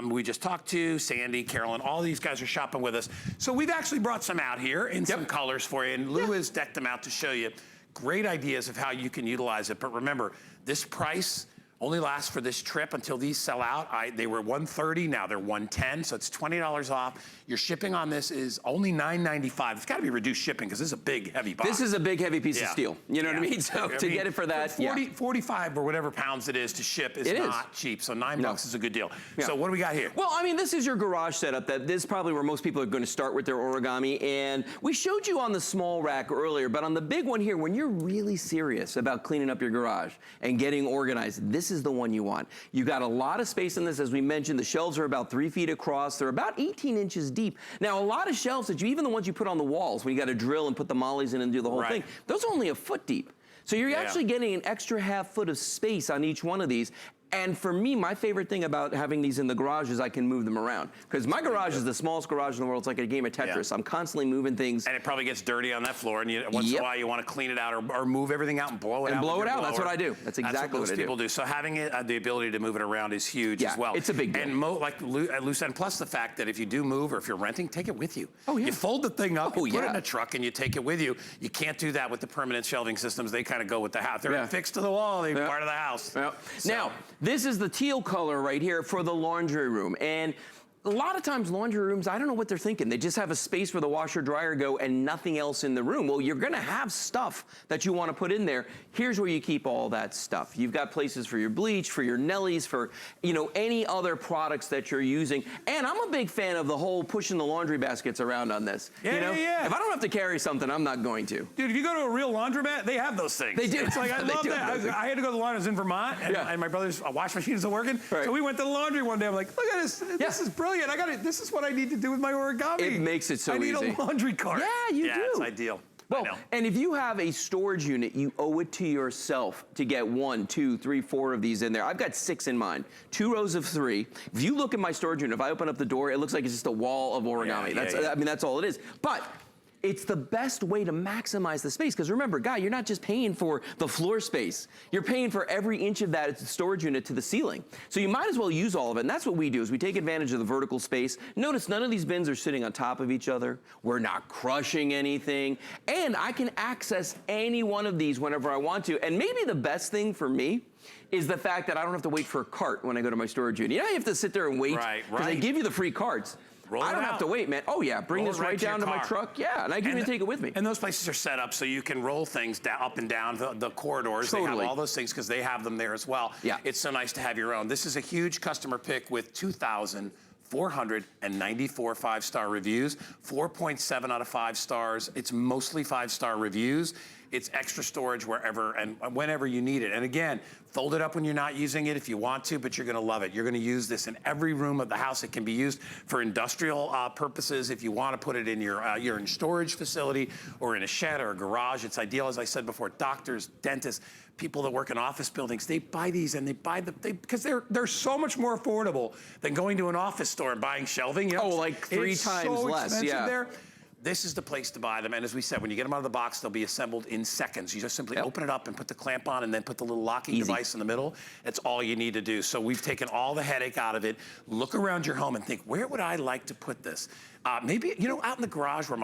We just talked to Sandy, Carolyn, all these guys are shopping with us. So we've actually brought some out here in some colors for you, and Lou has decked them out to show you great ideas of how you can utilize it. But remember, this price only lasts for this trip until these sell out. They were $130, now they're $110, so it's $20 off. Your shipping on this is only $9.95. It's gotta be reduced shipping because this is a big, heavy box. This is a big, heavy piece of steel. You know what I mean? So to get it for that, 45 or whatever pounds it is to ship is not cheap. So $9 is a good deal. So what do we got here? Well, I mean, this is your garage setup. This is probably where most people are going to start with their origami. And we showed you on the small rack earlier, but on the big one here, when you're really serious about cleaning up your garage and getting organized, this is the one you want. You got a lot of space in this. As we mentioned, the shelves are about 3 feet across. They're about 18 inches deep. Now, a lot of shelves that even the ones you put on the walls, when you got to drill and put the mollies in and do the whole thing, those are only a foot deep. So you're actually getting an extra half foot of space on each one of these. And for me, my favorite thing about having these in the garage is I can move them around. Because my garage is the smallest garage in the world. It's like a game of Tetris. I'm constantly moving things. And it probably gets dirty on that floor, and once in a while you want to clean it out or move everything out and blow it out. And blow it out, that's what I do. That's exactly what I do. Most people do. So having the ability to move it around is huge as well. It's a big deal. And like Lou said, plus the fact that if you do move or if you're renting, take it with you. Oh, yeah. You fold the thing up, you put it in a truck, and you take it with you. You can't do that with the permanent shelving systems. They kind of go with the house. They're fixed to the wall. They're part of the house. So. Now, this is the teal color right here for the laundry room. And a lot of times laundry rooms, I don't know what they're thinking. They just have a space where the washer dryer go and nothing else in the room. Well, you're gonna have stuff that you wanna put in there. Here's where you keep all that stuff. You've got places for your bleach, for your Nellies, for any other products that you're using. And I'm a big fan of the whole pushing the laundry baskets around on this. If I don't have to carry something, I'm not going to. Dude, if you go to a real laundromat, they have those things. They do. It's like, I love that. I had to go to the laundry. I was in Vermont, and my brother's wash machine isn't working. So we went to the laundry one day. I'm like, look at this. This is brilliant. I got it. This is what I need to do with my origami. It makes it so easy. I need a laundry cart. Yeah, you do. Yeah, it's ideal. Well, and if you have a storage unit, you owe it to yourself to get 1, 2, 3, 4 of these in there. I've got 6 in mine, 2 rows of 3. If you look at my storage unit, if I open up the door, it looks like it's just a wall of origami. I mean, that's all it is. But it's the best way to maximize the space. Because remember, Guy, you're not just paying for the floor space. You're paying for every inch of that storage unit to the ceiling. So you might as well use all of it. And that's what we do, is we take advantage of the vertical space. Notice none of these bins are sitting on top of each other. We're not crushing anything. And I can access any one of these whenever I want to. And maybe the best thing for me is the fact that I don't have to wait for a cart when I go to my storage unit. You know, you have to sit there and wait because they give you the free carts. Roll I it don't out. have to wait, man. Oh yeah, bring Roll this it right to your down to my car. truck. Yeah, and I can even take it with me. And those places are set up so you can roll things up and down the corridors. They Totally. have all those things because they have them there as well. Yeah. It's so nice to have your own. This is a huge customer pick with 2,494 five-star reviews, 4.7 out of 5 stars. It's mostly 5-star reviews. It's extra storage wherever and whenever you need it. And again, fold it up when you're not using it if you want to, but you're gonna love it. You're gonna use this in every room of the house. It can be used for industrial purposes. If you wanna put it in your storage facility or in a shed or a garage, it's ideal, as I said before. Doctors, dentists, people that work in office buildings, they buy these and they buy them because they're so much more affordable than going to an office store and buying shelving. You know, Oh, like 3 it's times so less, expensive yeah. there. This is the place to buy them. And as we said, when you get them out of the box, they'll be assembled in seconds. You just simply open it up and put the clamp on and then put the little locking device in the middle. That's all you need to do. So we've taken all the headache out of it. Look around your home and think, where would I like to put this? Maybe, you know, out in the garage where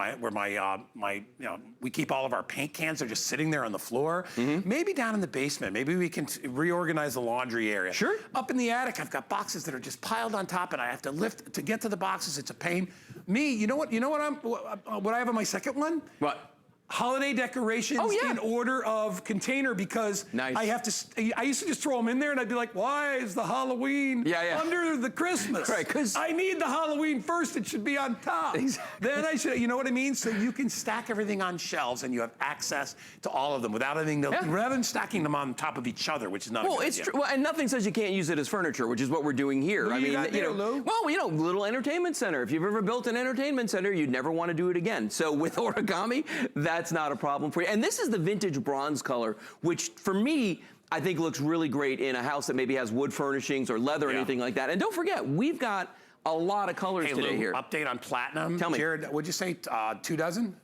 we keep all of our paint cans. They're just sitting there on the floor. Maybe down in the basement. Maybe we can reorganize the laundry area. Sure. Up in the attic, I've got boxes that are just piled on top, and I have to lift to get to the boxes. It's a pain. Me, you know what I have on my second one? What? Holiday decorations in order of container because Nice. I used to just throw them in there and I'd be like, why is the Halloween under the Christmas? Right, 'cause I need the Halloween first, it should be on top. Exactly. Then I should, you know what I mean? So you can stack everything on shelves and you have access to all of them without anything, rather than stacking them on top of each other, which is not a Well, good it's idea. true. Well, and nothing says you can't use it as furniture, which is what we're doing here. What do you got there, Lou? Well, you know, little entertainment center. If you've ever built an entertainment center, you'd never want to do it again. So with origami, that's not a problem for you. And this is the vintage bronze color, which for me, I think looks really great in a house that maybe has wood furnishings or leather or anything like that. And don't forget, we've got a lot of colors today Lou, here. update on platinum. Tell me. Jared, would you say 2 dozen?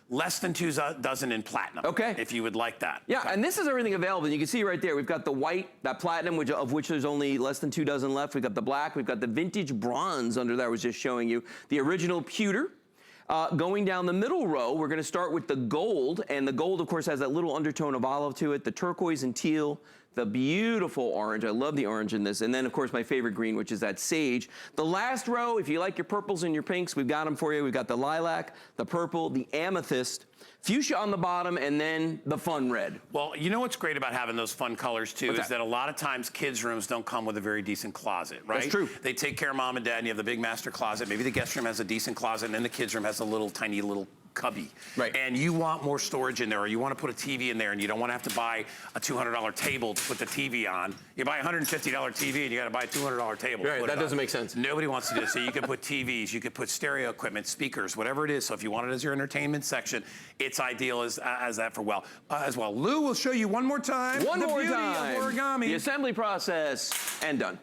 Less than 2 dozen in platinum. Okay. If you would like that. Yeah, and this is everything available. You can see right there, we've got the white, that platinum, of which there's only less than 2 dozen left. We've got the black, we've got the vintage bronze under there I was just showing you. The original pewter. Going down the middle row, we're gonna start with the gold, and the gold, of course, has that little undertone of olive to it, the turquoise and teal, the beautiful orange. I love the orange in this. And then, of course, my favorite green, which is that sage. The last row, if you like your purples and your pinks, we've got them for you. We've got the lilac, the purple, the amethyst, fuchsia on the bottom, and then the fun red. Well, you know what's great about having those fun colors, too, is that a lot of times kids' rooms don't come with a very decent closet, right? That's true. They take care of mom and dad, and you have the big master closet. Maybe the guest room has a decent closet, and then the kids' room has a little tiny little cubby. Right. And you want more storage in there, or you want to put a TV in there, and you don't want to have to buy a $200 table to put the TV on. You buy a $150 TV, and you got to buy a $200 table. Right, that doesn't make sense. Nobody wants to do this. So you can put TVs, you could put stereo equipment, speakers, whatever it is. So if you want it as your entertainment section, it's ideal as that for as well. Lou will show you one more time. One more beauty time. Of origami. The assembly process, and done.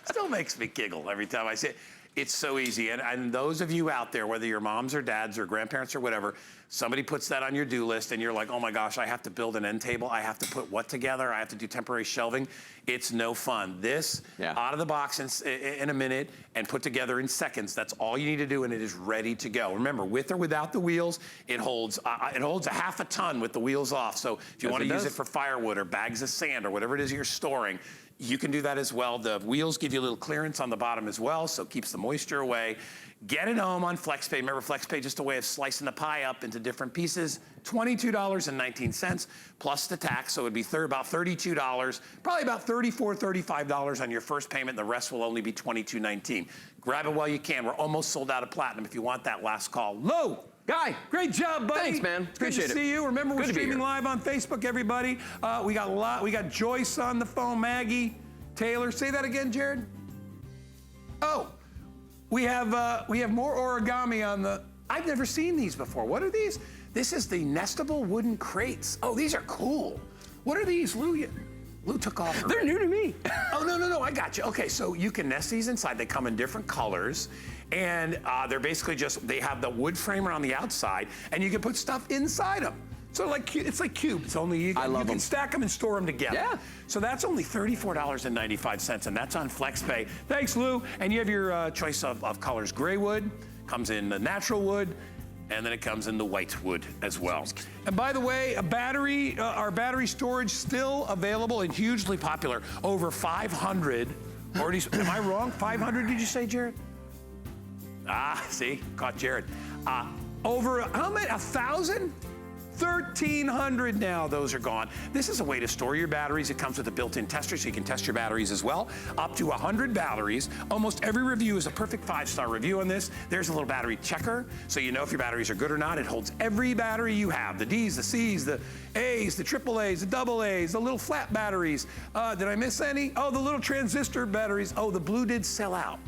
Still makes me giggle every time I see it. It's so easy. And those of you out there, whether you're moms or dads or grandparents or whatever, somebody puts that on your do list and you're like, oh my gosh, I have to build an end table. I have to put what together? I have to do temporary shelving. It's no fun. This, out of the box in a minute and put together in seconds. That's all you need to do and it is ready to go. Remember, with or without the wheels, it holds a half a ton with the wheels off. So if you want to use it for firewood or bags of sand or whatever it is you're storing, you can do that as well. The wheels give you a little clearance on the bottom as well, so it keeps the moisture away. Get it home on FlexPay. Remember, FlexPay, just a way of slicing the pie up into different pieces. $22.19 plus the tax, so it'd be about $32, probably about $34, $35 on your first payment. The rest will only be $22.19. Grab it while you can. We're almost sold out of platinum if you want that last call. Lou! Guy, great job, buddy. Thanks, man. Appreciate Good to see you. Remember, we're streaming live on Facebook, everybody. We got Joyce on the phone, Maggie, Taylor. Say that again, Jared. Oh, we have more origami on the. I've never seen these before. What are these? This is the nestable wooden crates. Oh, these are cool. What are these, Lou? Lou took off. They're new to me. Oh, no, I got you. Okay, so you can nest these inside. They come in different colors. And they're basically they have the wood frame around the outside, and you can put stuff inside them. So it's like cubes, only you can stack them and store them together. Yeah. So that's only $34.95, and that's on FlexPay. Thanks, Lou. And you have your choice of colors. Gray wood, comes in the natural wood, and then it comes in the white wood as well. And by the way, our battery storage still available and hugely popular. Over 500 already, am I wrong? 500, did you say, Jared? Ah, see, caught Jared. Over, how many, 1,000? 1,300 now, those are gone. This is a way to store your batteries. It comes with a built-in tester, so you can test your batteries as well. Up to 100 batteries. Almost every review is a perfect 5-star review on this. There's a little battery checker, so you know if your batteries are good or not. It holds every battery you have, the Ds, the Cs, the As, the AAAs, the AAs, the little flat batteries. Did I miss any? Oh, the little transistor batteries. Oh, the blue did sell out.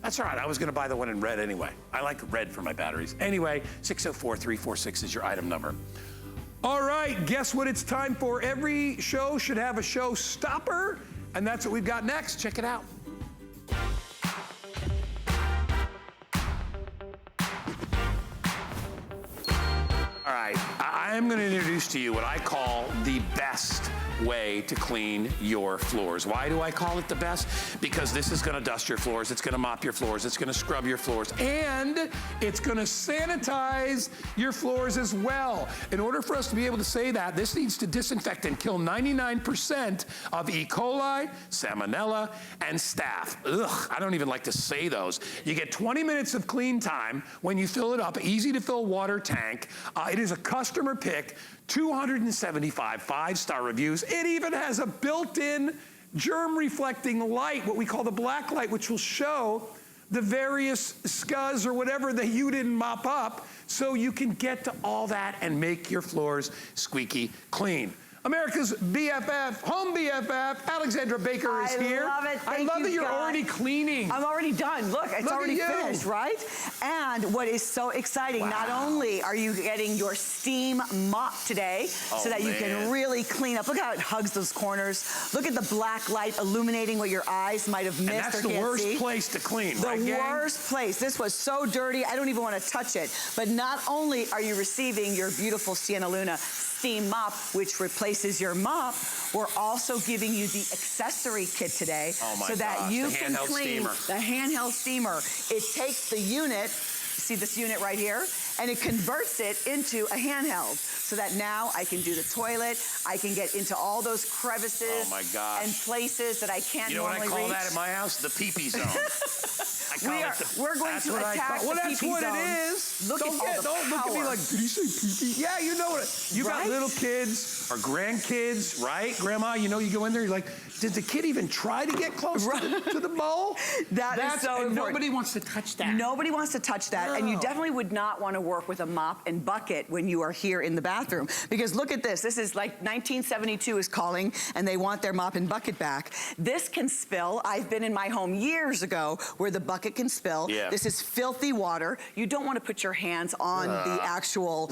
That's all right, I was gonna buy the one in red anyway. I like red for my batteries. Anyway, 604-346 is your item number. All right, guess what it's time for? Every show should have a show stopper, and that's what we've got next. Check it out. All right, I am gonna introduce to you what I call the best way to clean your floors. Why do I call it the best? Because this is gonna dust your floors, it's gonna mop your floors, it's gonna scrub your floors, and it's gonna sanitize your floors as well. In order for us to be able to say that, this needs to disinfect and kill 99% of E. coli, salmonella, and staph. Ugh, I don't even like to say those. You get 20 minutes of clean time when you fill it up, easy to fill water tank. It is a customer pick, 275 5-star reviews. It even has a built-in germ-reflecting light, what we call the black light, which will show the various scuzz or whatever that you didn't mop up, so you can get to all that and make your floors squeaky clean. America's BFF, home BFF, Alexandra Baker is here. I love it. I love that you're already cleaning. I'm already done. Look, it's already finished, right? And what is so exciting, not only are you getting your steam mop today so that you can really clean up. Look how it hugs those corners. Look at the black light illuminating what your eyes might have missed or can't see. And that's the worst place to clean, right, gang? The worst place. This was so dirty, I don't even want to touch it. But not only are you receiving your beautiful Sienna Luna steam mop, which replaces your mop, we're also giving you the accessory kit today so that you can clean the handheld steamer. It takes the unit, see this unit right here, and it converts it into a handheld so that now I can do the toilet, I can get into all those crevices and places that I can't normally reach. You know what I call that at my house? The pee-pee zone. We're going to attack the pee-pee zone. Well, that's what it is. Look at all the Don't look at me like, did he say pee-pee? Yeah, you know it. You got little kids or grandkids, right? Grandma, you know, you go in there, you're like, did the kid even try to get close to the bowl? That's so important. Nobody wants to touch that. Nobody wants to touch that. No. And you definitely would not want to work with a mop and bucket when you are here in the bathroom. Because look at this. This is like 1972 is calling, and they want their mop and bucket back. This can spill. I've been in my home years ago where the bucket can spill. Yeah. This is filthy water. You don't want to put your hands on the actual,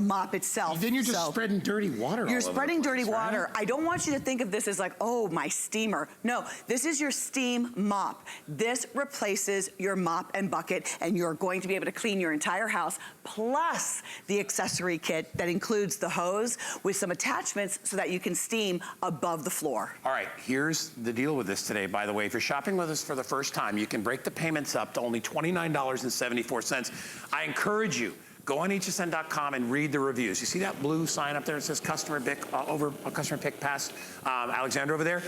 mop itself. Then you're just spreading dirty water all over the place. You're spreading dirty water. I don't want you to think of this as like, oh, my steamer. No, this is your steam mop. This replaces your mop and bucket, and you're going to be able to clean your entire house, plus the accessory kit that includes the hose with some attachments so that you can steam above the floor. All right, here's the deal with this today, by the way. If you're shopping with us for the first time, you can break the payments up to only $29.74. I encourage you, go on hsn.com and read the reviews. You see that blue sign up there that says customer pick past Alexandra over there?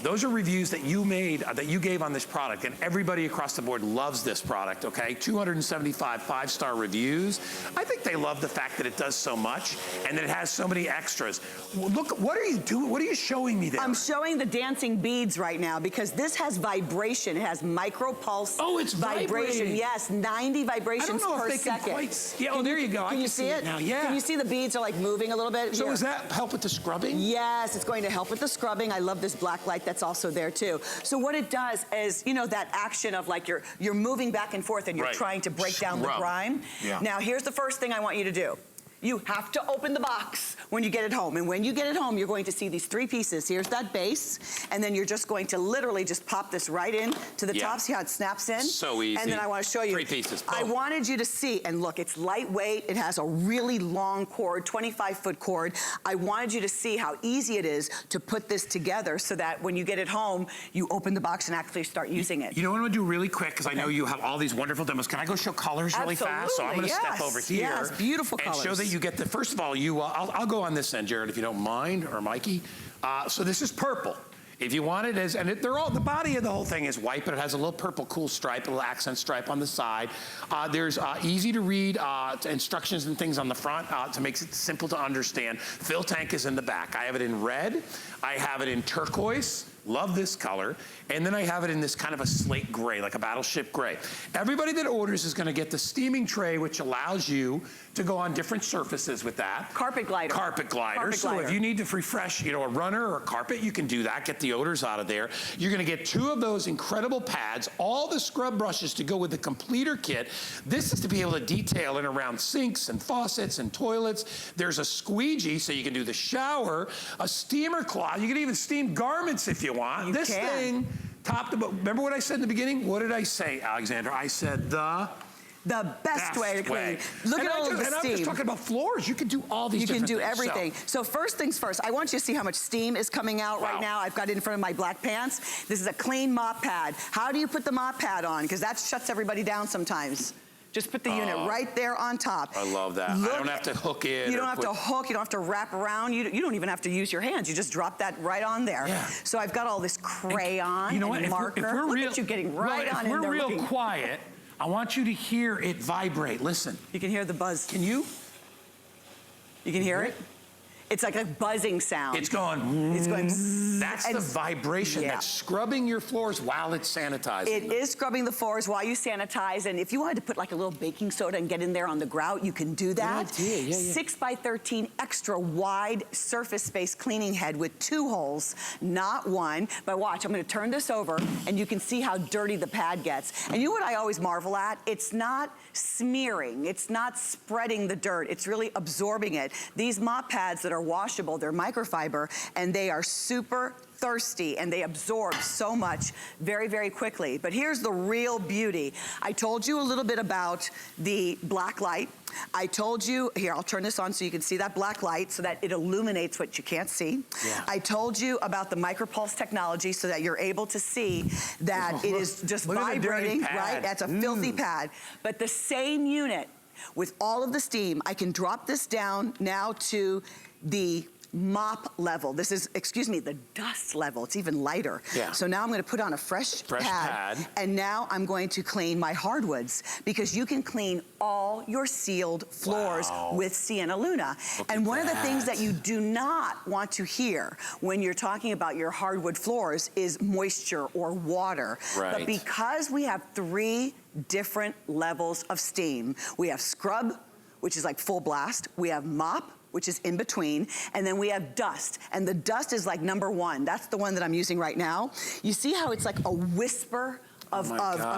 Those are reviews that you made, that you gave on this product, and everybody across the board loves this product, okay? 275 5-star reviews. I think they love the fact that it does so much and that it has so many extras. Look, what are you doing? What are you showing me there? I'm showing the dancing beads right now because this has vibration. It has micro pulse vibration. Vibrating. Yes, 90 vibrations per second. Oh, there you go. Can you see it now? Yeah. Can you see the beads are like moving a little bit? So does that help with the scrubbing? Yes, it's going to help with the scrubbing. I love this black light that's also there too. So what it does is, that action of like you're moving back and forth and you're trying to break down the grime. Yeah. Now here's the first thing I want you to do. You have to open the box when you get it home. And when you get it home, you're going to see these 3 pieces. Here's that base. And then you're just going to literally just pop this right in to the top. See how it snaps in? So easy. And then I want to show you. 3 pieces. Boom. I wanted you to see, and look, it's lightweight. It has a really long cord, 25-foot cord. I wanted you to see how easy it is to put this together so that when you get it home, you open the box and actually start using it. You know what I'm going to do really quick, because I know you have all these wonderful demos. Can I go show colors really fast? So I'm going to step over here. Yes, beautiful colors. And show that you get the, first of all, I'll go on this end, Jared, if you don't mind, or Mikey. So this is purple. If you want it as, and they're all, the body of the whole thing is white, but it has a little purple cool stripe, a little accent stripe on the side. There's easy to read instructions and things on the front to make it simple to understand. Fill tank is in the back. I have it in red. I have it in turquoise. Love this color. And then I have it in this kind of a slate gray, like a battleship gray. Everybody that orders is gonna get the steaming tray, which allows you to go on different surfaces with that. Carpet glider. Carpet glider. Carpet So glider. if you need to refresh, you know, a runner or a carpet, you can do that, get the odors out of there. You're gonna get 2 of those incredible pads, all the scrub brushes to go with the completer kit. This is to be able to detail in around sinks and faucets and toilets. There's a squeegee so you can do the shower, a steamer cloth. You can even steam garments if you want. You This can. thing, top to bottom. Remember what I said in the beginning? What did I say, Alexander? I said the best way to clean. Look and at all of the and I'm steam. just talking about floors. You can do all these You can different do things. everything. So first things first, I want you to see how much steam is coming out right Wow. now. I've got it in front of my black pants. This is a clean mop pad. How do you put the mop pad on? Because that shuts everybody down sometimes. Just put the unit right there on top. I love that. I don't have to hook it. You don't have to hook, you don't have to wrap around. You don't even have to use your hands. You just drop that right on there. Yeah. So I've got all this crayon You know what? and marker. Look at you getting right on in If we're there real looking. quiet, I want you to hear it vibrate. Listen. You can hear the buzz. Can you? You can hear it? It's like a buzzing sound. It's going. It's going bzzz. That's the And- vibration Yeah. that's scrubbing your floors while it's sanitizing. It is scrubbing the floors while you sanitize, and if you wanted to put like a little baking soda and get in there on the grout, you can do that. Good idea, yeah. 6x13 extra wide surface space cleaning head with 2 holes, not 1. But watch, I'm gonna turn this over and you can see how dirty the pad gets. And you know what I always marvel at? It's not smearing, it's not spreading the dirt, it's really absorbing it. These mop pads that are washable, they're microfiber, and they are super thirsty and they absorb so much very, very quickly. But here's the real beauty. I told you a little bit about the black light. I told you, here, I'll turn this on so you can see that black light so that it illuminates what you can't see. Yeah. I told you about the micropulse technology so that you're able to see that it is just Look at the dirty vibrating, pad. right? That's a filthy pad. But the same unit with all of the steam, I can drop this down now to the mop level. This is, excuse me, the dust level. It's even lighter. Yeah. So now I'm gonna put on a fresh pad. and now I'm going to clean my hardwoods because you can clean all your sealed floors with Sienna Luna. And one of the things that you do not want to hear when you're talking about your hardwood floors is moisture or water. Right. But because we have 3 different levels of steam, we have scrub, which is like full blast, we have mop, which is in between, and then we have dust. And the dust is like number 1. That's the one that I'm using right now. You see how it's like a whisper of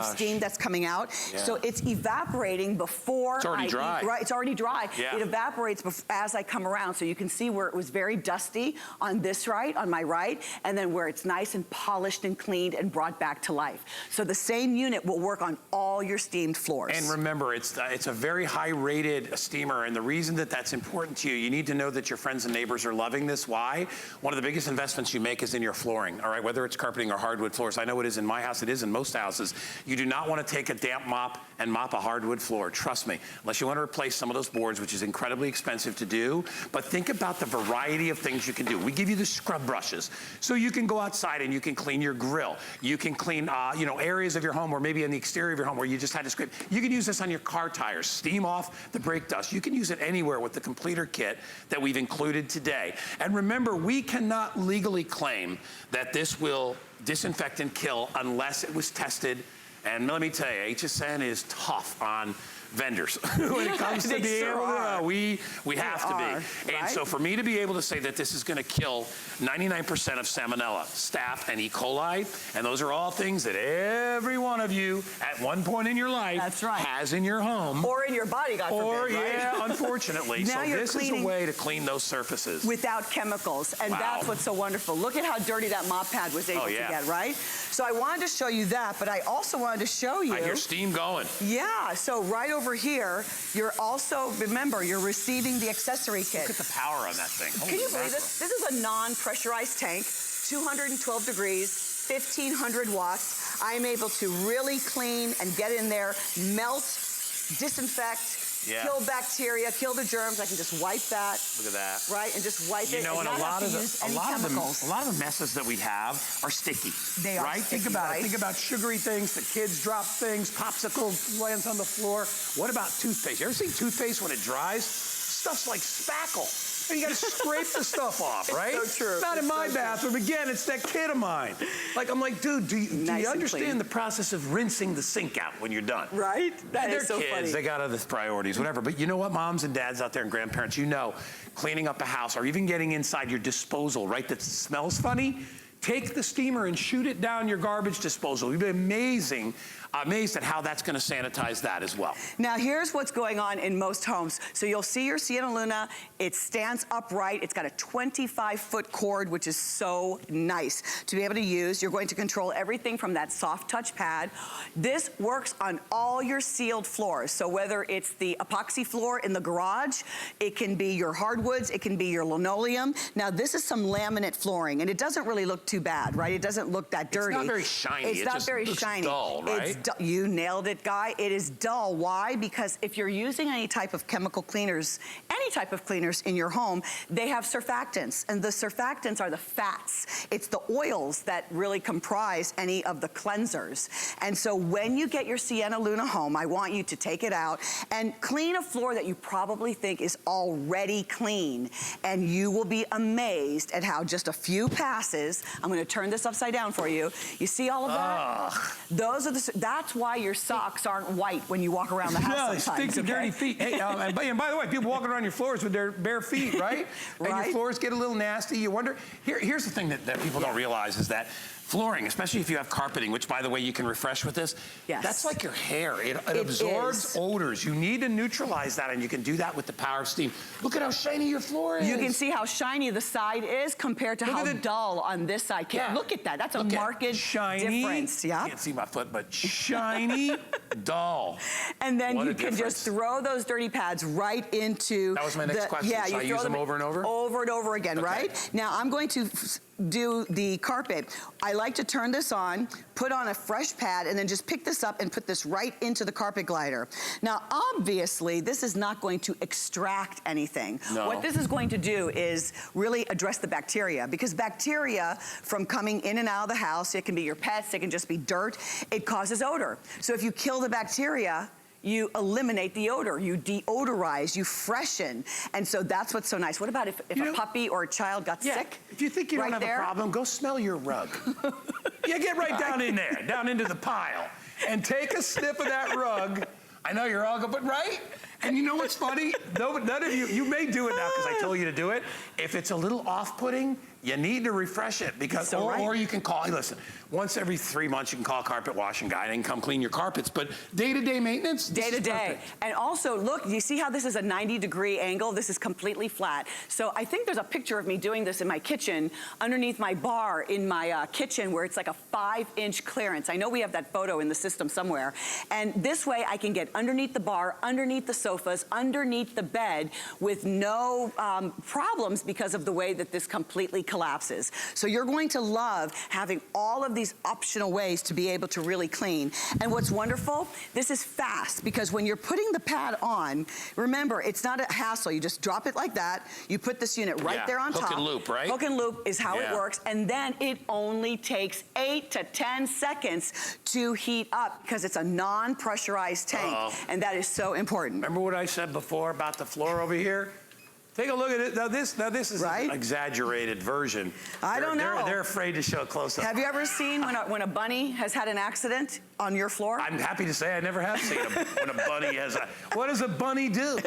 steam that's coming out? Yeah. So it's evaporating before It's already dry. Right, it's already dry. Yeah. It evaporates as I come around. So you can see where it was very dusty on this right, on my right, and then where it's nice and polished and cleaned and brought back to life. So the same unit will work on all your steamed floors. And remember, it's a very high-rated steamer, and the reason that that's important to you, you need to know that your friends and neighbors are loving this. Why? One of the biggest investments you make is in your flooring, all right? Whether it's carpeting or hardwood floors. I know it is in my house, it is in most houses. You do not want to take a damp mop and mop a hardwood floor, trust me, unless you want to replace some of those boards, which is incredibly expensive to do. But think about the variety of things you can do. We give you the scrub brushes, so you can go outside and you can clean your grill. You can clean, you know, areas of your home or maybe in the exterior of your home where you just had to scrape. You can use this on your car tires, steam off the brake dust. You can use it anywhere with the completer kit that we've included today. And remember, we cannot legally claim that this will disinfect and kill unless it was tested. And let me tell you, HSN is tough on vendors when it comes to They being sure able to, are. we have to are, be. And right? so for me to be able to say that this is gonna kill 99% of salmonella, staph, and E. coli, and those are all things that every one of you at one point in your life That's right. has in your home. Or in your body, God Or, forbid, right? yeah, unfortunately. Now So you're this is a cleaning way to clean those surfaces. without chemicals, and Wow. that's what's so wonderful. Look at how dirty that mop pad was able to yeah. get, right? So I wanted to show you that, but I also wanted to show you. I hear steam going. Yeah, so right over here, you're also, remember, you're receiving the accessory kit. Look at the power on that thing. Can you believe this? This is a non-pressurized tank, 212 degrees, 1,500 watts. I'm able to really clean and get in there, melt, disinfect, Yeah. kill bacteria, kill the germs. I can just wipe that. Look at that. Right, and just wipe it. You know, and not a lot have of to use any the chemicals. a lot of the messes that we have are sticky. They are right? sticky, Think about right? it. Think about sugary things. The kids drop things. Popsicle lands on the floor. What about toothpaste? You ever seen toothpaste when it dries? Stuff's like spackle. And you got to scrape the stuff off, right? It's so true. Not in It's my so bathroom. Again, it's that kid of mine. Like, I'm like, dude, do you Nice and understand clean. the process of rinsing the sink out when you're done? Right? That They're is so kids, funny. they got other priorities, whatever. But you know what, moms and dads out there and grandparents, you know, cleaning up a house or even getting inside your disposal, right, that smells funny, take the steamer and shoot it down your garbage disposal. You'd be amazed at how that's going to sanitize that as well. Now, here's what's going on in most homes. So you'll see your Sienna Luna. It stands upright. It's got a 25-foot cord, which is so nice to be able to use. You're going to control everything from that soft touch pad. This works on all your sealed floors. So whether it's the epoxy floor in the garage, it can be your hardwoods, it can be your linoleum. Now, this is some laminate flooring, and it doesn't really look too bad, right? It doesn't look that dirty. It's not very shiny. It's It not just very looks shiny. dull, right? It's you nailed it, Guy. It is dull. Why? Because if you're using any type of chemical cleaners, any type of cleaners in your home, they have surfactants. And the surfactants are the fats. It's the oils that really comprise any of the cleansers. And so when you get your Sienna Luna home, I want you to take it out and clean a floor that you probably think is already clean. And you will be amazed at how just a few passes, I'm going to turn this upside down for you. You see all of that? Those are that's why your socks aren't white when you walk around the house No, sometimes. stinky, dirty feet. Hey, and by the way, people walking around your floors with their bare feet, right? And your Right. floors get a little nasty. You wonder. Here's the thing that people don't realize is that flooring, especially if you have carpeting, which, by the way, you can refresh with this. Yes. That's like your hair. It It absorbs is. odors. You need to neutralize that, and you can do that with the power of steam. Look at how shiny your floor is. You can see how shiny the side is compared to Look how at the- dull on this side. Yeah. Look at that. That's a Look at marked shiny, difference. Yeah. Can't see my foot, but shiny, dull. And then What you a can just difference. throw those dirty pads right into That was my next question. Yeah, Should you I throw use them over and over? Over and over again, Okay. right? Now I'm going to do the carpet. I like to turn this on, put on a fresh pad, and then just pick this up and put this right into the carpet glider. Now, obviously, this is not going to extract anything. No. What this is going to do is really address the bacteria, because bacteria from coming in and out of the house, it can be your pets, it can just be dirt, it causes odor. So if you kill the bacteria, you eliminate the odor, you deodorize, you freshen. And so that's what's so nice. What about if a puppy or a child got sick? If you think you don't Right have there? a problem, go smell your rug. Yeah, get right down in there, down into the pile, and take a sniff of that rug. I know you're all good, but right? And you know what's funny? None of you may do it now because I told you to do it. If it's a little off-putting, you need to refresh it because, So right. or you can call, listen, once every 3 months you can call a carpet washing guy and come clean your carpets, but day-to-day maintenance, this Day is to day. perfect. And also, look, you see how this is a 90-degree angle? This is completely flat. So I think there's a picture of me doing this in my kitchen, underneath my bar in my kitchen, where it's like a 5-inch clearance. I know we have that photo in the system somewhere. And this way I can get underneath the bar, underneath the sofas, underneath the bed with no problems because of the way that this completely collapses. So you're going to love having all of these optional ways to be able to really clean. And what's wonderful, this is fast, because when you're putting the pad on, remember, it's not a hassle. You just drop it like that. You put this unit right Yeah, there on hook top. and loop, right? Hook and loop is how it Yeah. works. And then it only takes 8 to 10 seconds to heat up because it's a non-pressurized tank. And that is so important. Remember what I said before about the floor over here? Take a look at it. Now this is Right? an exaggerated version. I don't know. They're afraid to show a close-up. Have you ever seen when a bunny has had an accident on your floor? I'm happy to say I never have seen when a bunny has a... What does a bunny do?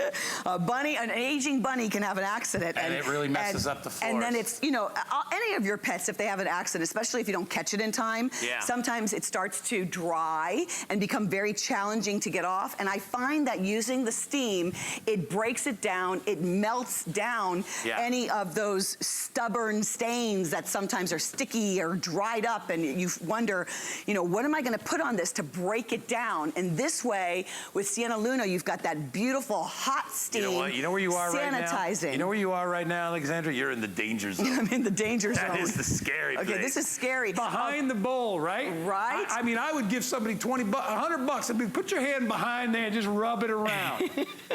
An aging bunny can have an accident. And it really messes up the And then floors. it's, any of your pets, if they have an accident, especially if you don't catch it in time, Yeah. sometimes it starts to dry and become very challenging to get off. And I find that using the steam, it breaks it down, it melts down any of those stubborn stains that sometimes are sticky or dried up, and you wonder, what am I going to put on this? this to break it down. And this way, with Sienna Luna, you've got that beautiful hot steam. You know what? You know where you are right now? Sanitizing. You know where you are right now, Alexandra? You're in the danger zone. I'm in the danger zone. That is the scary thing. Okay, this is scary. Behind the bowl, right? Right. I mean, I would give somebody $100. I mean, put your hand behind there and just rub it around.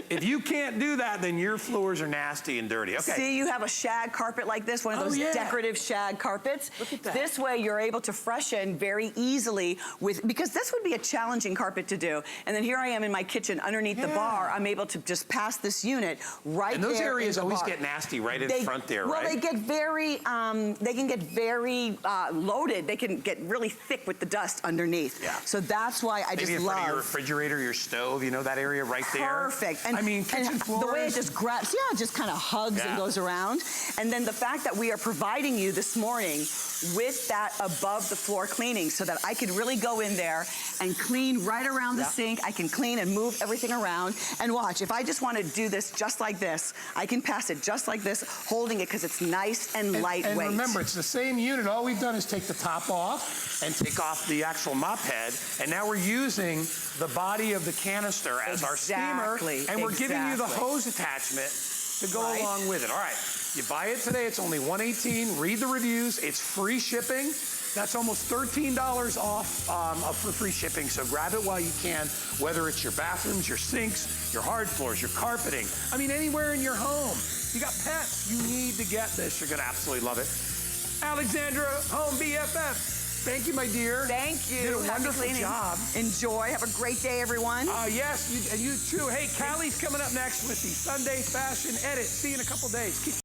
If you can't do that, then your floors are nasty and dirty. Okay. See, you have a shag carpet like this, one of those decorative shag carpets. Look at that. This way, you're able to freshen very easily because this would be a challenging carpet to do. And then here I am in my kitchen underneath the bar. I'm able to just pass this unit right there. And those areas in the always bar. get nasty right in front there, right? Well, they get very, loaded. They can get really thick with the dust underneath. Yeah. So that's why I just Maybe in love. front of your refrigerator, your stove, you know that area right there? Perfect. And I mean, kitchen floors. the way it just grabs, it just kind of hugs and goes around. And then the fact that we are providing you this morning with that above the floor cleaning so that I can really go in there and clean right around the sink. I can clean and move everything around. And watch, if I just want to do this just like this, I can pass it just like this, holding it because it's nice and lightweight. And remember, it's the same unit. All we've done is take the top off and take off the actual mop head. And now we're using the body of the canister as our steamer. And we're giving you the hose attachment to go along with it. All right, you buy it today, it's only $118. Read the reviews, it's free shipping. That's almost $13 off for free shipping, so grab it while you can, whether it's your bathrooms, your sinks, your hard floors, your carpeting. I mean, anywhere in your home. You got pets, you need to get this. You're gonna absolutely love it. Alexandra, Home BFF. Thank you, my dear. Thank you. You did a wonderful job. Enjoy. Have a great day, everyone. Yes, and you too. Hey, Callie's coming up next with the Sunday Fashion Edit. See you in a couple days.